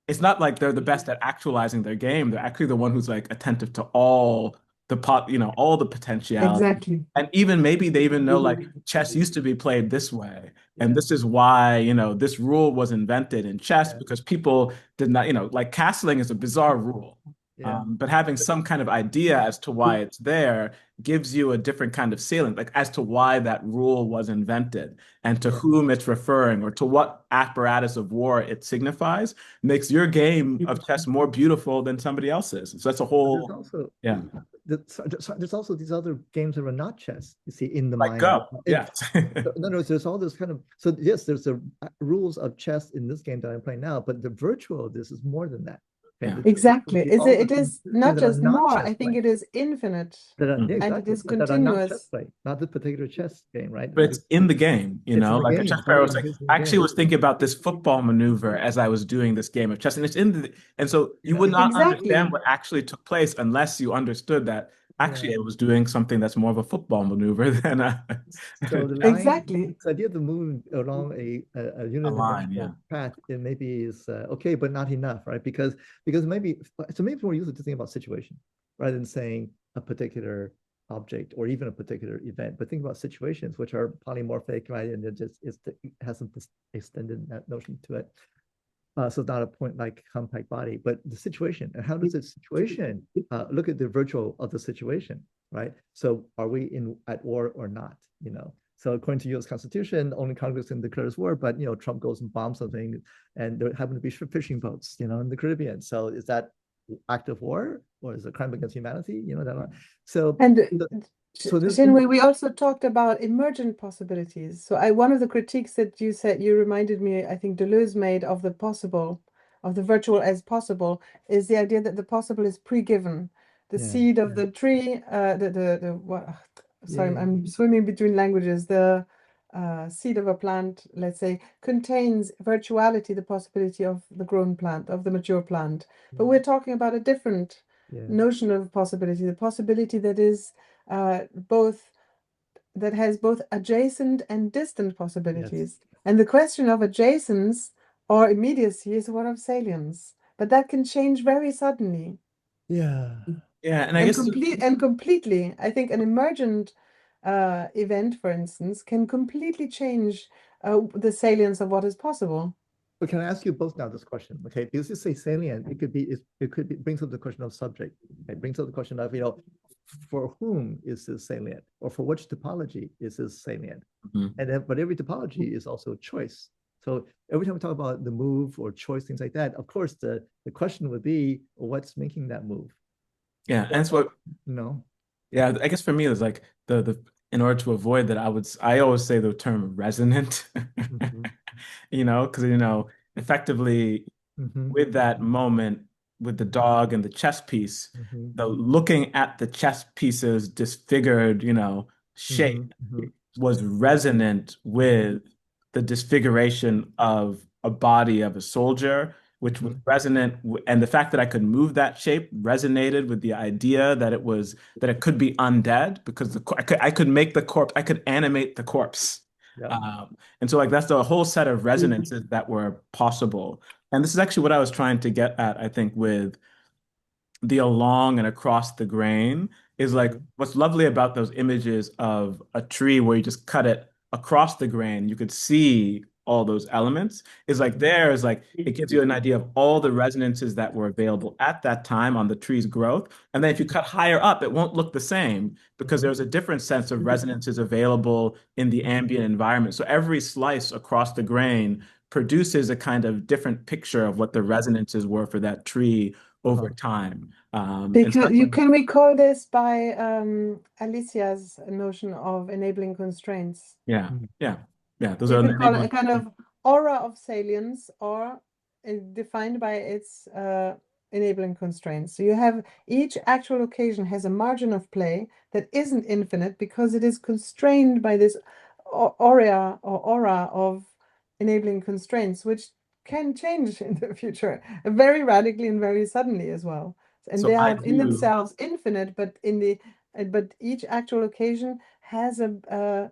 it's not like they're the best at actualizing their game. They're actually the one who's like attentive to all the all the potentiality. Exactly. And even maybe they even know like chess used to be played this way. And this is why, this rule was invented in chess because people did not, like castling is a bizarre rule. Yeah. But having some kind of idea as to why it's there gives you a different kind of ceiling, like as to why that rule was invented and to whom it's referring or to what apparatus of war it signifies makes your game of chess more beautiful than somebody else's. So that's a There's whole, also yeah, there's also these other games that are not chess. You see, in the like mind. Go. Yeah. In other words, there's all this kind of yes, there's the rules of chess in this game that I'm playing now, but the virtual of this is more than that. Okay? Yeah. Exactly. All It the is things not that are just not more. chess I think play, it is infinite that are, Mm. yeah, and it exactly, is that are not chess continuous. play, not the particular chess game, right? But it's in the game, It's in the like a game. chess It's player already was like, used in the I actually game. was thinking about this football maneuver as I was doing this game of chess. And it's and so you would not Exactly. understand what actually took place unless you understood that actually Yeah. it was doing something that's more of a football maneuver than So the line, Exactly. this idea of moving along a a line. Yeah. unidimensional path, it maybe is okay, but not enough, right? Because maybe so maybe it's more useful to think about situation rather than saying a particular object or even a particular event, but think about situations which are polymorphic, right? And it has some extended notion to it. So it's not a point like compact body, but the situation. And how does the situation look at the virtual of the situation, right? So are we at war or not? So according to U.S. Constitution, only Congress can declare war, but Trump goes and bombs something, and there happen to be fishing boats, in the Caribbean. So is that act of war or is it a crime against humanity? That. So And so this, Xinwei, we also talked about emergent possibilities. So one of the critiques that you said, you reminded me, I think Deleuze made of the possible, of the virtual as possible, is the idea that the possible is pre-given. The seed of the tree, what, sorry, I'm swimming between languages. The seed of a plant, let's say, contains virtuality, the possibility of the grown plant, of the mature plant. But we're talking about a different notion of possibility, the possibility that is that has both adjacent and distant possibilities. And the question of adjacence or immediacy is one of salience, but that can change very suddenly. Yeah, and I guess Completely. I think an emergent event, for instance, can completely change the salience of what is possible. But can I ask you both now this question? Okay, because you say salient, it could be brings up the question of subject. It brings up the question of for whom is this salient, or for which topology is this salient? And then, but every topology is also a choice. So every time we talk about the move or choice, things like that, of course, the question would be, what's making that move? Yeah, and it's what No. Yeah, I guess for me it's like the in order to avoid that, I always say the term resonant, because effectively with that moment with the dog and the chess piece, the looking at the chess piece's disfigured, shape was resonant with the disfiguration of a body of a soldier, which was resonant, and the fact that I could move that shape resonated with the idea that it could be undead because I could make the corpse, I could animate the corpse. And so like that's the whole set of resonances that were possible. And this is actually what I was trying to get at, I think, with the along and across the grain is like what's lovely about those images of a tree where you just cut it across the grain, you could see all those elements is like it gives you an idea of all the resonances that were available at that time on the tree's growth. And then if you cut higher up, it won't look the same because there's a different sense of resonances available in the ambient environment. So every slice across the grain produces a kind of different picture of what the resonances were for that tree over time. Because can we call this by Alicia's notion of enabling constraints? Yeah. Those You are can call it a kind of aura of salience, or defined by its enabling constraints. So you have each actual occasion has a margin of play that isn't infinite because it is constrained by this aura of enabling constraints, which can change in the future very radically and very suddenly as well. And So they I are in do, themselves infinite, but but each actual occasion has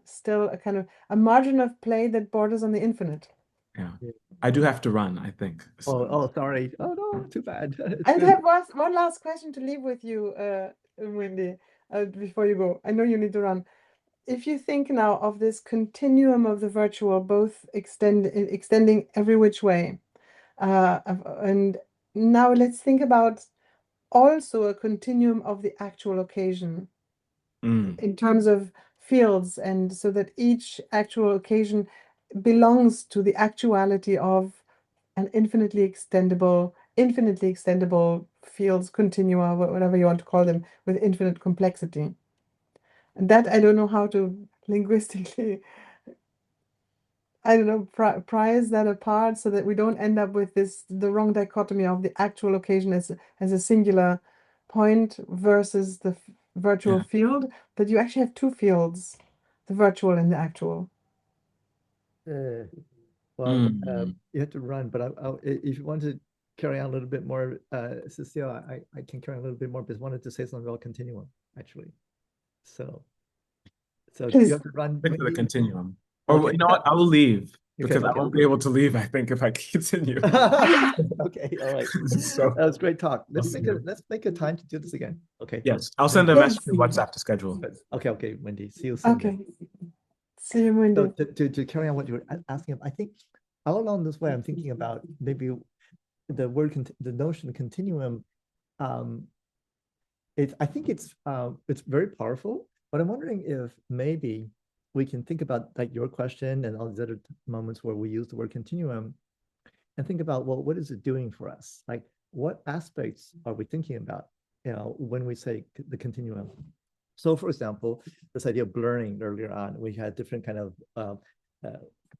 still a kind of a margin of play that borders on the infinite. yeah, I do have to run, I think. Oh, sorry. Oh no, too bad. It's I good. have one last question to leave with you, Muindi, before you go. I know you need to run. If you think now of this continuum of the virtual, both extending every which way, and now let's think about also a continuum of the actual occasion in terms of fields, and so that each actual occasion belongs to the actuality of an infinitely extendable fields, continua, whatever you want to call them, with infinite complexity. And that I don't know how to linguistically, I don't know, prize that apart so that we don't end up with the wrong dichotomy of the actual occasion as a singular point versus the virtual field, that you actually have two fields, the virtual and the actual. Well, you have to run, but if you want to carry on a little bit more, Cecile, I can carry on a little bit more, but I wanted to say something about continuum, actually. So you Please. have to run. Stick to the continuum. Or Okay. you know what? I will leave because Okay. I won't be able to leave, I think, if I continue. Okay, all right. So That was great talk. Let's make a time to do this again. Okay. yes, I'll send a message in WhatsApp to schedule. Okay, Muindi. See you soon. Okay. See you, Muindi. So to carry on what you were asking, I think all along this way, I'm thinking about maybe the notion of continuum. I think it's very powerful, but I'm wondering if maybe we can think about like your question and all these other moments where we use the word continuum and think about, well, what is it doing for us? Like, what aspects are we thinking about, when we say the continuum? So, for example, this idea of blurring earlier on, we had different kind of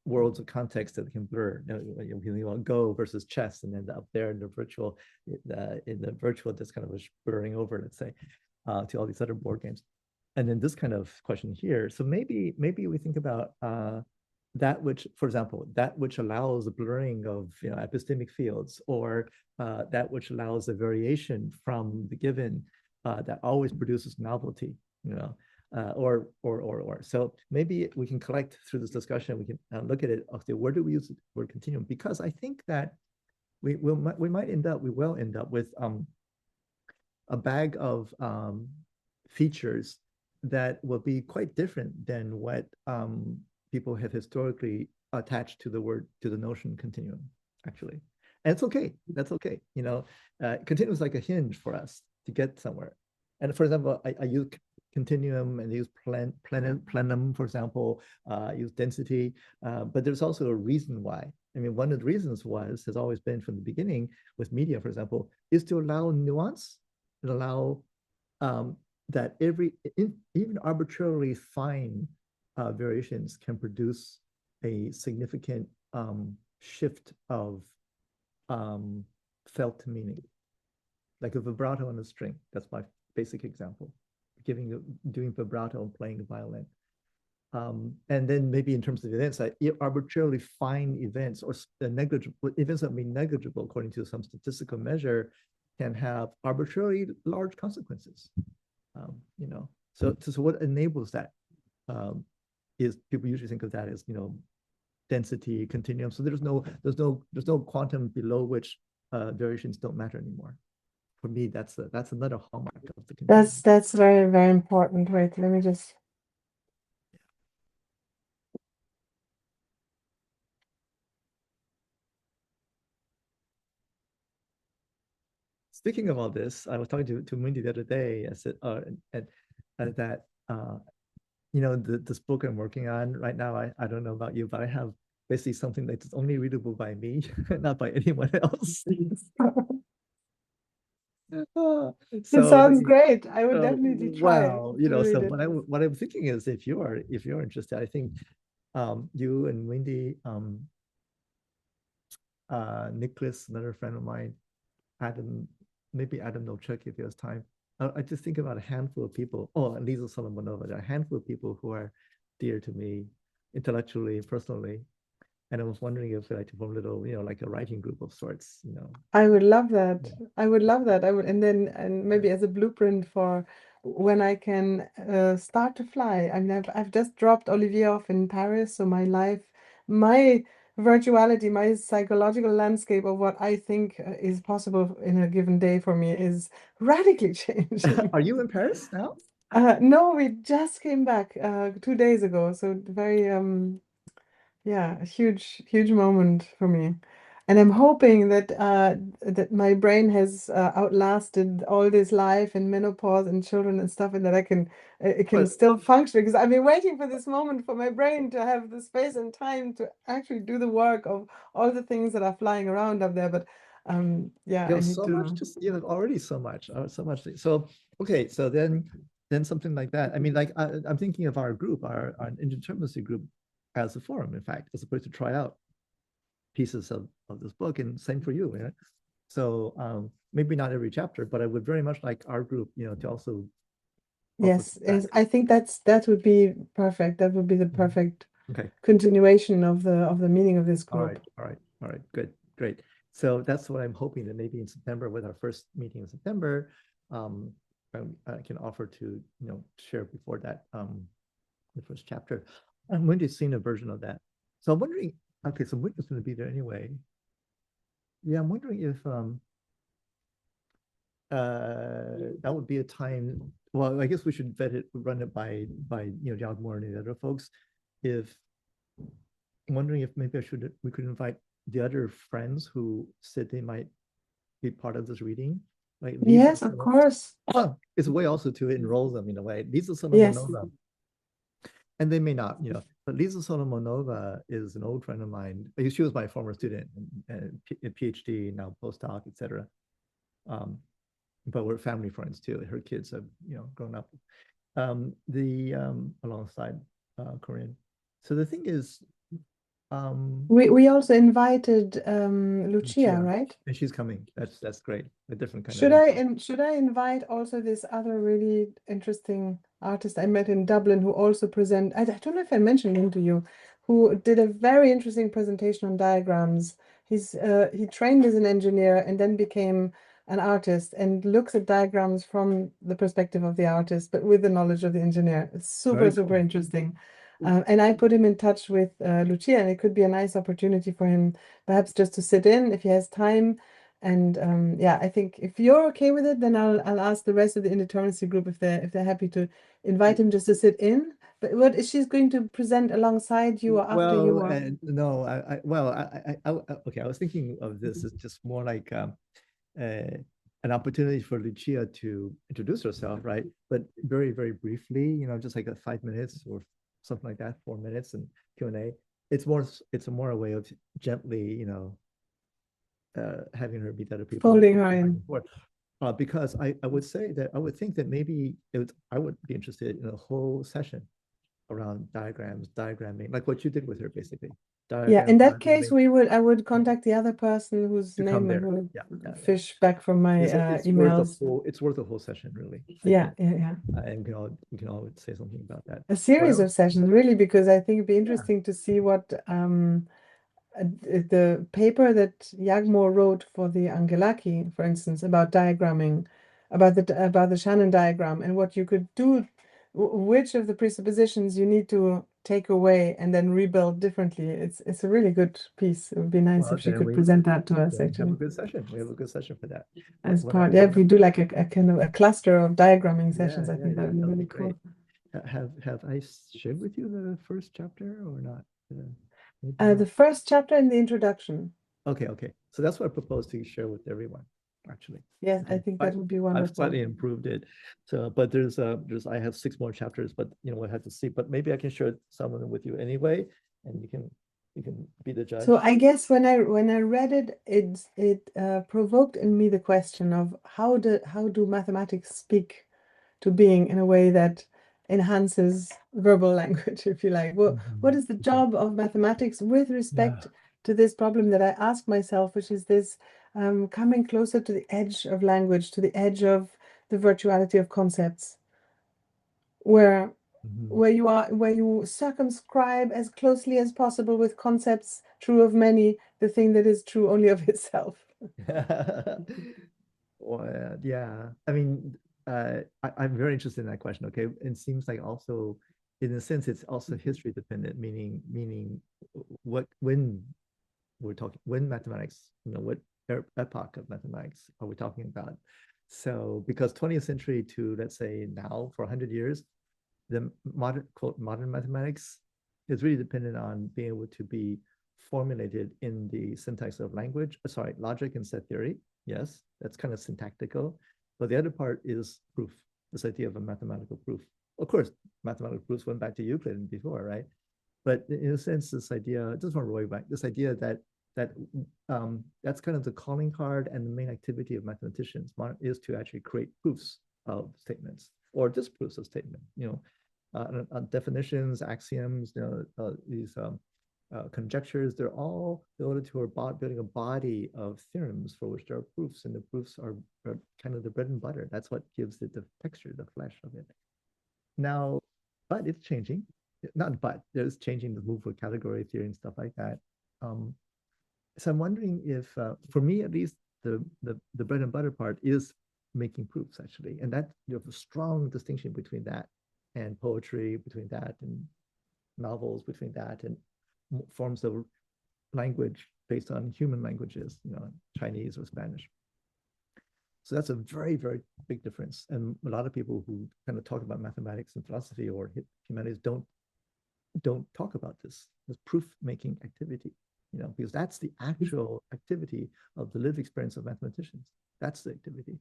worlds of context that can blur. You want Go versus chess, and then up there in the virtual, that's kind of a blurring over, let's say, to all these other board games. And then this kind of question here. So maybe we think about that which, for example, that which allows the blurring of epistemic fields, or that which allows a variation from the given that always produces novelty, or. So maybe we can collect through this discussion. We can look at it. Okay, where do we use the word continuum? Because I think that we will end up with a bag of features that will be quite different than what people have historically attached to the notion continuum, actually. And it's okay. That's okay. Continuum is like a hinge for us to get somewhere. And for example, I use continuum and use plenum, for example, use density. But there's also a reason why. I mean, one of the reasons has always been from the beginning with media, for example, is to allow nuance and allow that even arbitrarily fine variations can produce a significant shift of felt meaning, like a vibrato on a string. That's my basic example, doing vibrato and playing the violin. And then maybe in terms of events, like arbitrarily fine events or negligible events that may negligible according to some statistical measure can have arbitrarily large consequences. So what enables that is people usually think of that as density, continuum. So there's no quantum below which variations don't matter anymore. For me, that's another hallmark of the continuum. That's very, very important. Wait, let me just. Speaking of all this, I was talking to Muindi the other day. I said, that this book I'm working on right now. I don't know about you, but I have basically something that's only readable by me, not by anyone else. It sounds great. I would definitely try. Wow, so what I'm thinking is, if you're interested, I think you and Muindi, Nicholas, another friend of mine, Adam, maybe Adam Nochuk if he has time. I just think about a handful of people. Oh, and Lisa Solomonova, a handful of people who are dear to me intellectually, personally, And I was wondering if like to form a little, like a writing group of sorts, I would love that. Yeah. I would love that. I would, and maybe as a blueprint for when I can start to fly. I mean, I've just dropped Olivier off in Paris, so my virtuality, my psychological landscape of what I think is possible in a given day for me is radically changing. Are you in Paris now? No, we just came back 2 days ago, so very yeah, a huge moment for me. And I'm hoping that that my brain has outlasted all this life and menopause and children and stuff, and that it can But still function, because I've been waiting for this moment for my brain to have the space and time to actually do the work of all the things that are flying around up there. But yeah, I there's need so much to. already so much, so much. So okay, so then something like that. I mean, like I'm thinking of our group, our indeterminacy group, as a forum, in fact, as opposed to try out pieces of this book, and same for you. Yeah? So maybe not every chapter, but I would very much like our group, to also offer Yes, feedback. I think that would be perfect. That would be the perfect Okay. continuation of the meaning of this group. All right. Good, great. So that's what I'm hoping, that maybe in September, with our first meeting in September, I can offer to share before that the first chapter. I'm going to see a version of that. So I'm wondering. Okay, so Wendy's going to be there anyway. Yeah, I'm wondering if that would be a time. Well, I guess we should run it by Jagmore and the other folks. If I'm wondering if maybe we could invite the other friends who said they might be part of this reading. Like Yes, of course. it's a way also to enroll them in a way. Lisa Yes. Solomonova, and they may not, but Lisa Solomonova is an old friend of mine. She was my former student, and PhD, now postdoc, etc. But we're family friends too. Her kids have grown up alongside Corinne. So the thing is, we also invited Lucia, right? and she's coming. That's great. A different kind Should of. should I invite also this other really interesting artist I met in Dublin, who also I don't know if I mentioned him to you, who did a very interesting presentation on diagrams. He trained as an engineer and then became an artist and looks at diagrams from the perspective of the artist, but with the knowledge of the engineer. It's super interesting. And I put him in touch with Lucia, and it could be a nice opportunity for him, perhaps just to sit in if he has time. And yeah, I think if you're okay with it, then I'll ask the rest of the indeterminacy group if they're happy to invite him just to sit in. But what is she going to present alongside you or after you? Or? No, okay. I was thinking of this as just more like an opportunity for Lucia to introduce herself, right? But very, very briefly, just like 5 minutes or something like that, 4 minutes, and Q&A. It's more a way of gently, having her meet other people. Folding her in. Because I would say that I would think that maybe I would be interested in a whole session around diagramming, like what you did with her, basically. Yeah, in that case, I would contact the other person whose name I will fish back from my emails. It's worth a whole session, really. Yeah. And we can all say something about that. A series of sessions, really, because I think it'd be interesting to see what the paper that Jagmore wrote for the Angelaki, for instance, about diagramming, about the Shannon diagram, and what you could do, which of the presuppositions you need to take away and then rebuild differently. It's a really good piece. It would be nice if she could present that to us. Actually, have a good session. We have a good session for that. As part, yeah, if we do like a kind of a cluster of diagramming sessions, I think that would be really cool. Have I shared with you the first chapter or not? The first chapter in the introduction. Okay. So that's what I propose to share with everyone, actually. Yes, I think that would be wonderful. I've slightly improved it. So, but I have 6 more chapters, but we'll have to see. But maybe I can share some of them with you anyway, and you can be the judge. So I guess when I read it, it provoked in me the question of how do mathematics speak to being in a way that enhances verbal language, if you like. Well, what is the job of mathematics with respect to this problem that I ask myself, which is this coming closer to the edge of language, to the edge of the virtuality of concepts, where Mhm. where you circumscribe as closely as possible with concepts true of many, the thing that is true only of itself. Well, yeah. I mean, I'm very interested in that question. Okay, it seems like also, in a sense, it's also history dependent, meaning what when we're talking when mathematics, what epoch of mathematics are we talking about? So, because 20th century to let's say now for 100 years, the modern quote modern mathematics is really dependent on being able to be formulated in the syntax of language, sorry, logic and set theory. Yes, that's kind of syntactical. But the other part is proof, this idea of a mathematical proof. Of course, mathematical proofs went back to Euclid before, right? But in a sense, this idea, just want to roll back, this idea that that's kind of the calling card and the main activity of mathematicians is to actually create proofs of statements or disproofs of statement. Definitions, axioms, these conjectures, they're all built to building a body of theorems for which there are proofs, and the proofs are kind of the bread and butter. That's what gives it the texture, the flesh of it. Now, but it's changing. Not but, there's changing the move for category theory and stuff like that. So I'm wondering if, for me at least, the bread and butter part is making proofs actually, and that you have a strong distinction between that and poetry, between that and novels, between that and forms of language based on human languages, Chinese or Spanish. So that's a very, very big difference. And a lot of people who kind of talk about mathematics and philosophy or humanities don't talk about this proof-making activity, because that's the actual activity of the lived experience of mathematicians. That's the activity.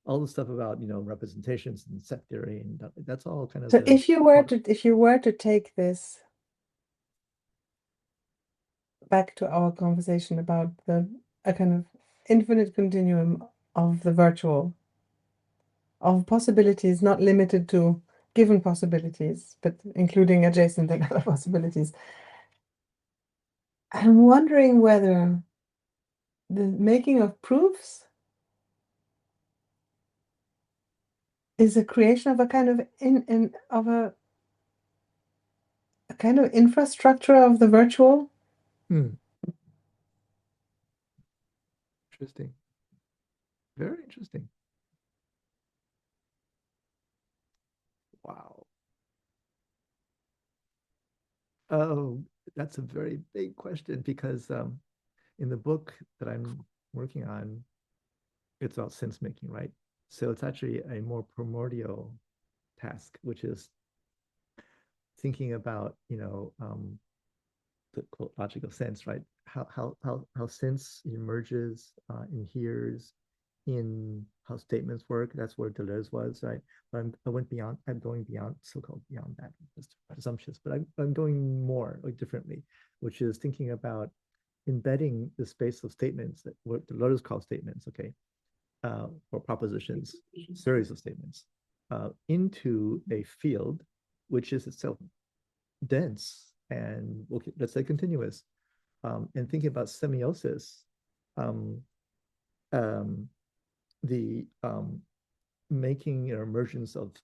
All the stuff about representations and set theory, and that's all kind of. So if you were to take this back to our conversation about a kind of infinite continuum of the virtual, of possibilities not limited to given possibilities, but including adjacent and other possibilities, I'm wondering whether the making of proofs is a creation of a kind of a kind of infrastructure of the virtual. Interesting. Very interesting. Wow. Oh, that's a very big question because in the book that I'm working on, it's about sense making, right? So it's actually a more primordial task, which is thinking about, the quote, logical sense, right? How sense emerges, inheres in how statements work. That's where Deleuze was, right? But I'm going beyond, so-called beyond that, just presumptions, but I'm going more like differently, which is thinking about embedding the space of statements that what Deleuze calls statements, okay, or propositions, series of statements, into a field which is itself dense and, okay, let's say continuous, and thinking about semiosis, um, um, the making emergence of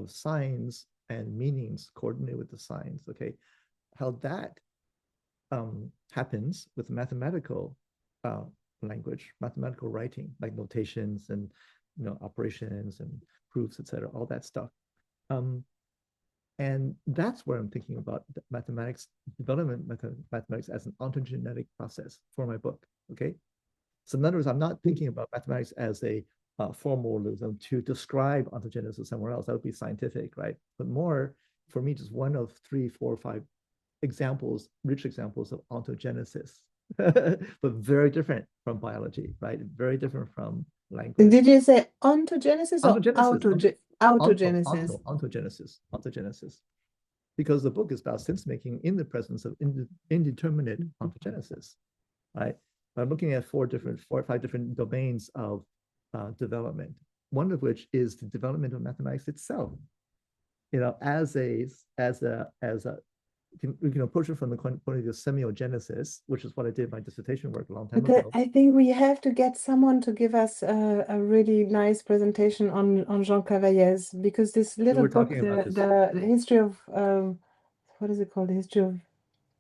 signs and meanings coordinated with the signs. Okay, how that happens with mathematical language, mathematical writing, like notations and operations and proofs, etc., all that stuff. And that's where I'm thinking about mathematics development, mathematics as an ontogenetic process for my book. Okay, so in other words, I'm not thinking about mathematics as a formalism to describe ontogenesis somewhere else. That would be scientific, right? But more for me, just one of 3, 4, 5 examples, rich examples of ontogenesis, but very different from biology, right? Very different from language. Did you say ontogenesis or autogenesis? Autogenesis? Ontogenesis. Because the book is about sense making in the presence of indeterminate ontogenesis, right? I'm looking at 4 or 5 different domains of development. One of which is the development of mathematics itself. As a we can approach it from the point of view of semiogenesis, which is what I did my dissertation work a long time But ago. I think we have to get someone to give us a really nice presentation on Jean Cavaillès, because this We little were book, talking about this. the history of what is it called? The history of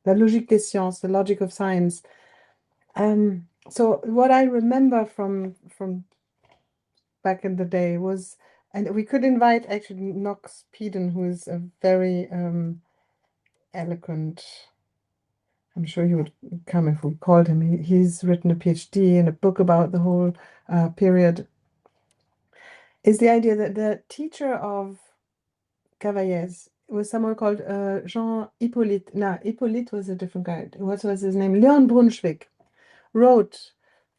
la logique des sciences, the logic of science. So what I remember from back in the day was, and we could invite actually Knox Peden, who is a very eloquent. I'm sure he would come if we called him. He's written a PhD and a book about the whole period. Is the idea that the teacher of Cavaillès was someone called Jean Hippolyte. No, Hippolyte was a different guy. What was his name? Leon Brunswick wrote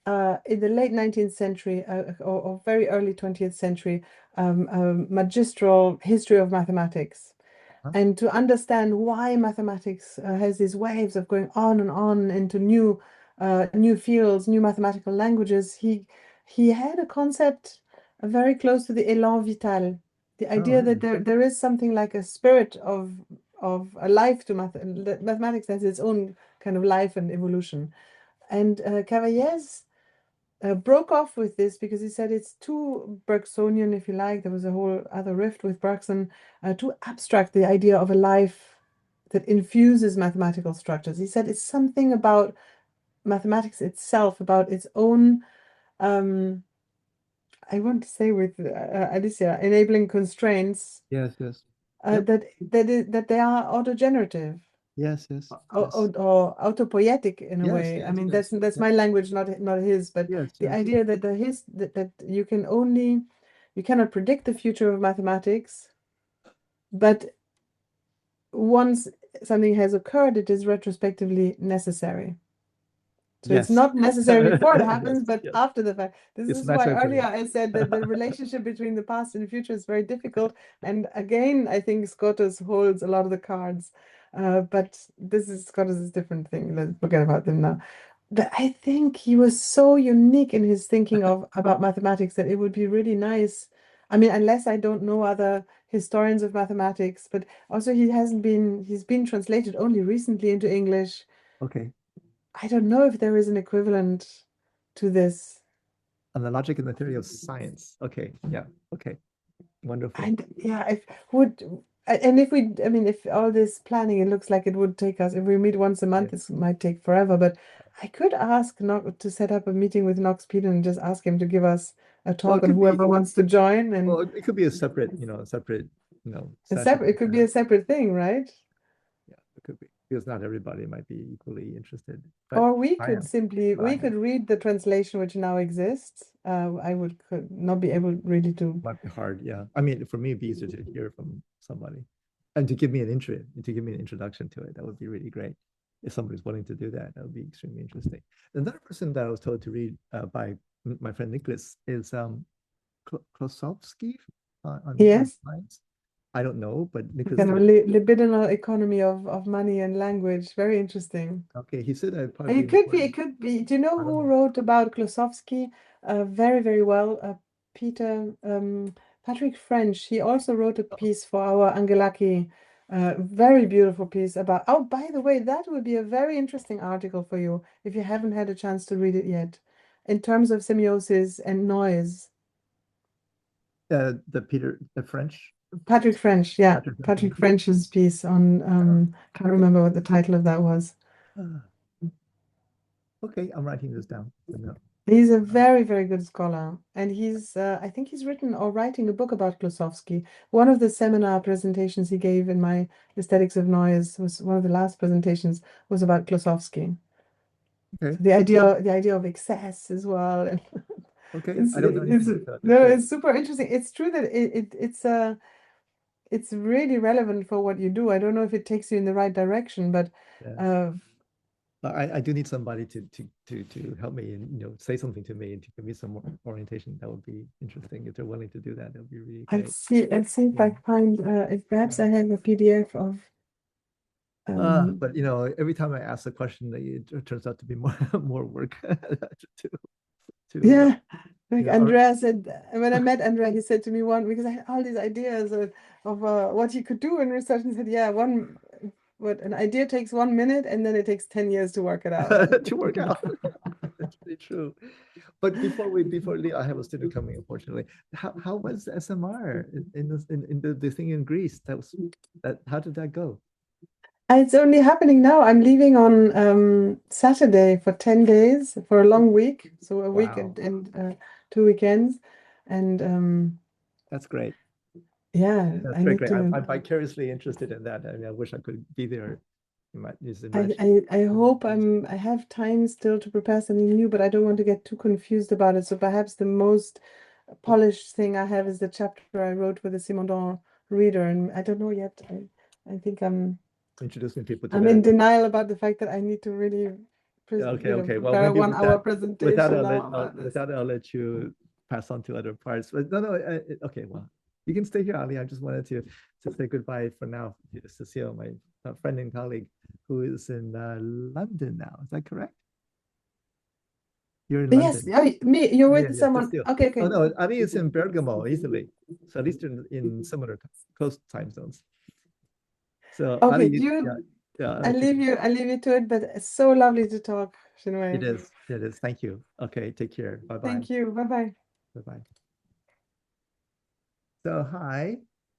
in the late 19th century or very early 20th century a magistral history of mathematics. Huh? And to understand why mathematics has these waves of going on and on into new fields, new mathematical languages, he had a concept very close to the élan vital, the idea really? that there is something like a spirit of a life to that mathematics has its own kind of life and evolution. And Cavaillès broke off with this because he said it's too Bergsonian, if you like. There was a whole other rift with Bergson, too abstract, the idea of a life that infuses mathematical structures. He said it's something about mathematics itself, about its own, I want to say with Alicia, enabling constraints, Yes, yes. Yep. that they are autogenerative. Yes, yes. Or autopoietic in a Yes, way. yes, I mean, yes, that's yes. my language, not his. But Yes, the yes. idea that that you cannot predict the future of mathematics, but once something has occurred, it is retrospectively necessary. So it's Yes. not necessary before it Yes, happens, but yes. after the fact. This It's is why matter earlier equivalent. I said that the relationship between the past and the future is very difficult. And again, I think Scotus holds a lot of the cards. But Scotus is a different thing. Let's forget about them now. But I think he was so unique in his thinking about mathematics that it would be really nice. I mean, unless I don't know other historians of mathematics, but also he's been translated only recently into English. Okay. I don't know if there is an equivalent to this. And the logic and the theory of science. Okay. Yeah. Okay. Wonderful. And yeah, if would and if we, I mean, if all this planning, it looks like it would take us, if we meet once a month, Yes. it might take forever. But I could ask to set up a meeting with Knox Peter and just ask him to give us a Well, talk, it and could be, whoever wants to join. well, And it could be a separate, a session. separate, it could be a separate thing, right? Yeah, it could be because not everybody might be equally interested. But Or we I could am. simply, But I we am. could read the translation which now exists. Could not be able really to. Might be hard. Yeah. I mean, for me, it'd be easier to hear from somebody and to give me an intro, to give me an introduction to it. That would be really great. If somebody's willing to do that, that would be extremely interesting. Another person that I was told to read by my friend Nicholas is Klossowski on Yes. science. I don't know, but Nicholas. Kind of a libidinal economy of money and language. Very interesting. Okay, he said I'd And probably it could be. Do you know I don't who know. wrote about Klossowski? Very, very well. Peter Patrick French. He also wrote a piece for our Angelaki. Very beautiful piece about. Oh, by the way, that would be a very interesting article for you if you haven't had a chance to read it yet, in terms of semiosis and noise. The French. Patrick French, yeah, Patrick French. French's piece on can't remember what the title of that was. Okay, I'm writing this down. No. He's a very, very good scholar, and I think he's written or writing a book about Klossowski. One of the seminar presentations he gave in my Aesthetics of Noise was one of the last presentations was about Klossowski. Okay. So the idea of excess as well, and Okay. I don't know anything about this. no, it's super interesting. It's true that it's really relevant for what you do. I don't know if it takes you in the right direction, but Yeah. I do need somebody to help me and say something to me and to give me some more orientation. That would be interesting if they're willing to do that. That would be really great. Let's see if I find if perhaps I have a PDF of. But every time I ask a question, it turns out to be more work to Yeah, like yeah, Andrea said, when I met Andrea, he said to me because I had all these ideas of what he could do in research, and he said, yeah, one what an idea takes 1 minute and then it takes 10 years to work it out. to work out. That's really true. But before we leave, I have a student coming, unfortunately. How was SMR in the thing in Greece? How did that go? It's only happening now. I'm leaving on Saturday for 10 days for a long week. So a week Wow. and 2 weekends. And That's great. yeah, That's I very need great. to. I'm vicariously interested in that. I mean, I wish I could be there. I hope I have time still to prepare something new, but I don't want to get too confused about it. So perhaps the most polished thing I have is the chapter I wrote with the Simondon reader, and I don't know yet. I think I'm introducing people to I'm that. in denial about the fact that I need to really Okay. Well, prepare a maybe 1 hour presentation with that, I'll let you pass on to other parts. But no. Okay. Well, you can stay here, Ali. I just wanted to say goodbye for now. Cecile, my friend and colleague, who is in London now. Is that correct? You're in London. Yes, you're with Yeah, someone. Cecile. Okay. Oh no, Ali is in Bergamo, Italy. So at least in similar close time zones. So Okay, Ali, I leave you to it, but it's so lovely to talk, Xinwei. It is. Thank you. Okay, take care. Bye-bye. Thank you. Bye-bye. Bye-bye. So hi.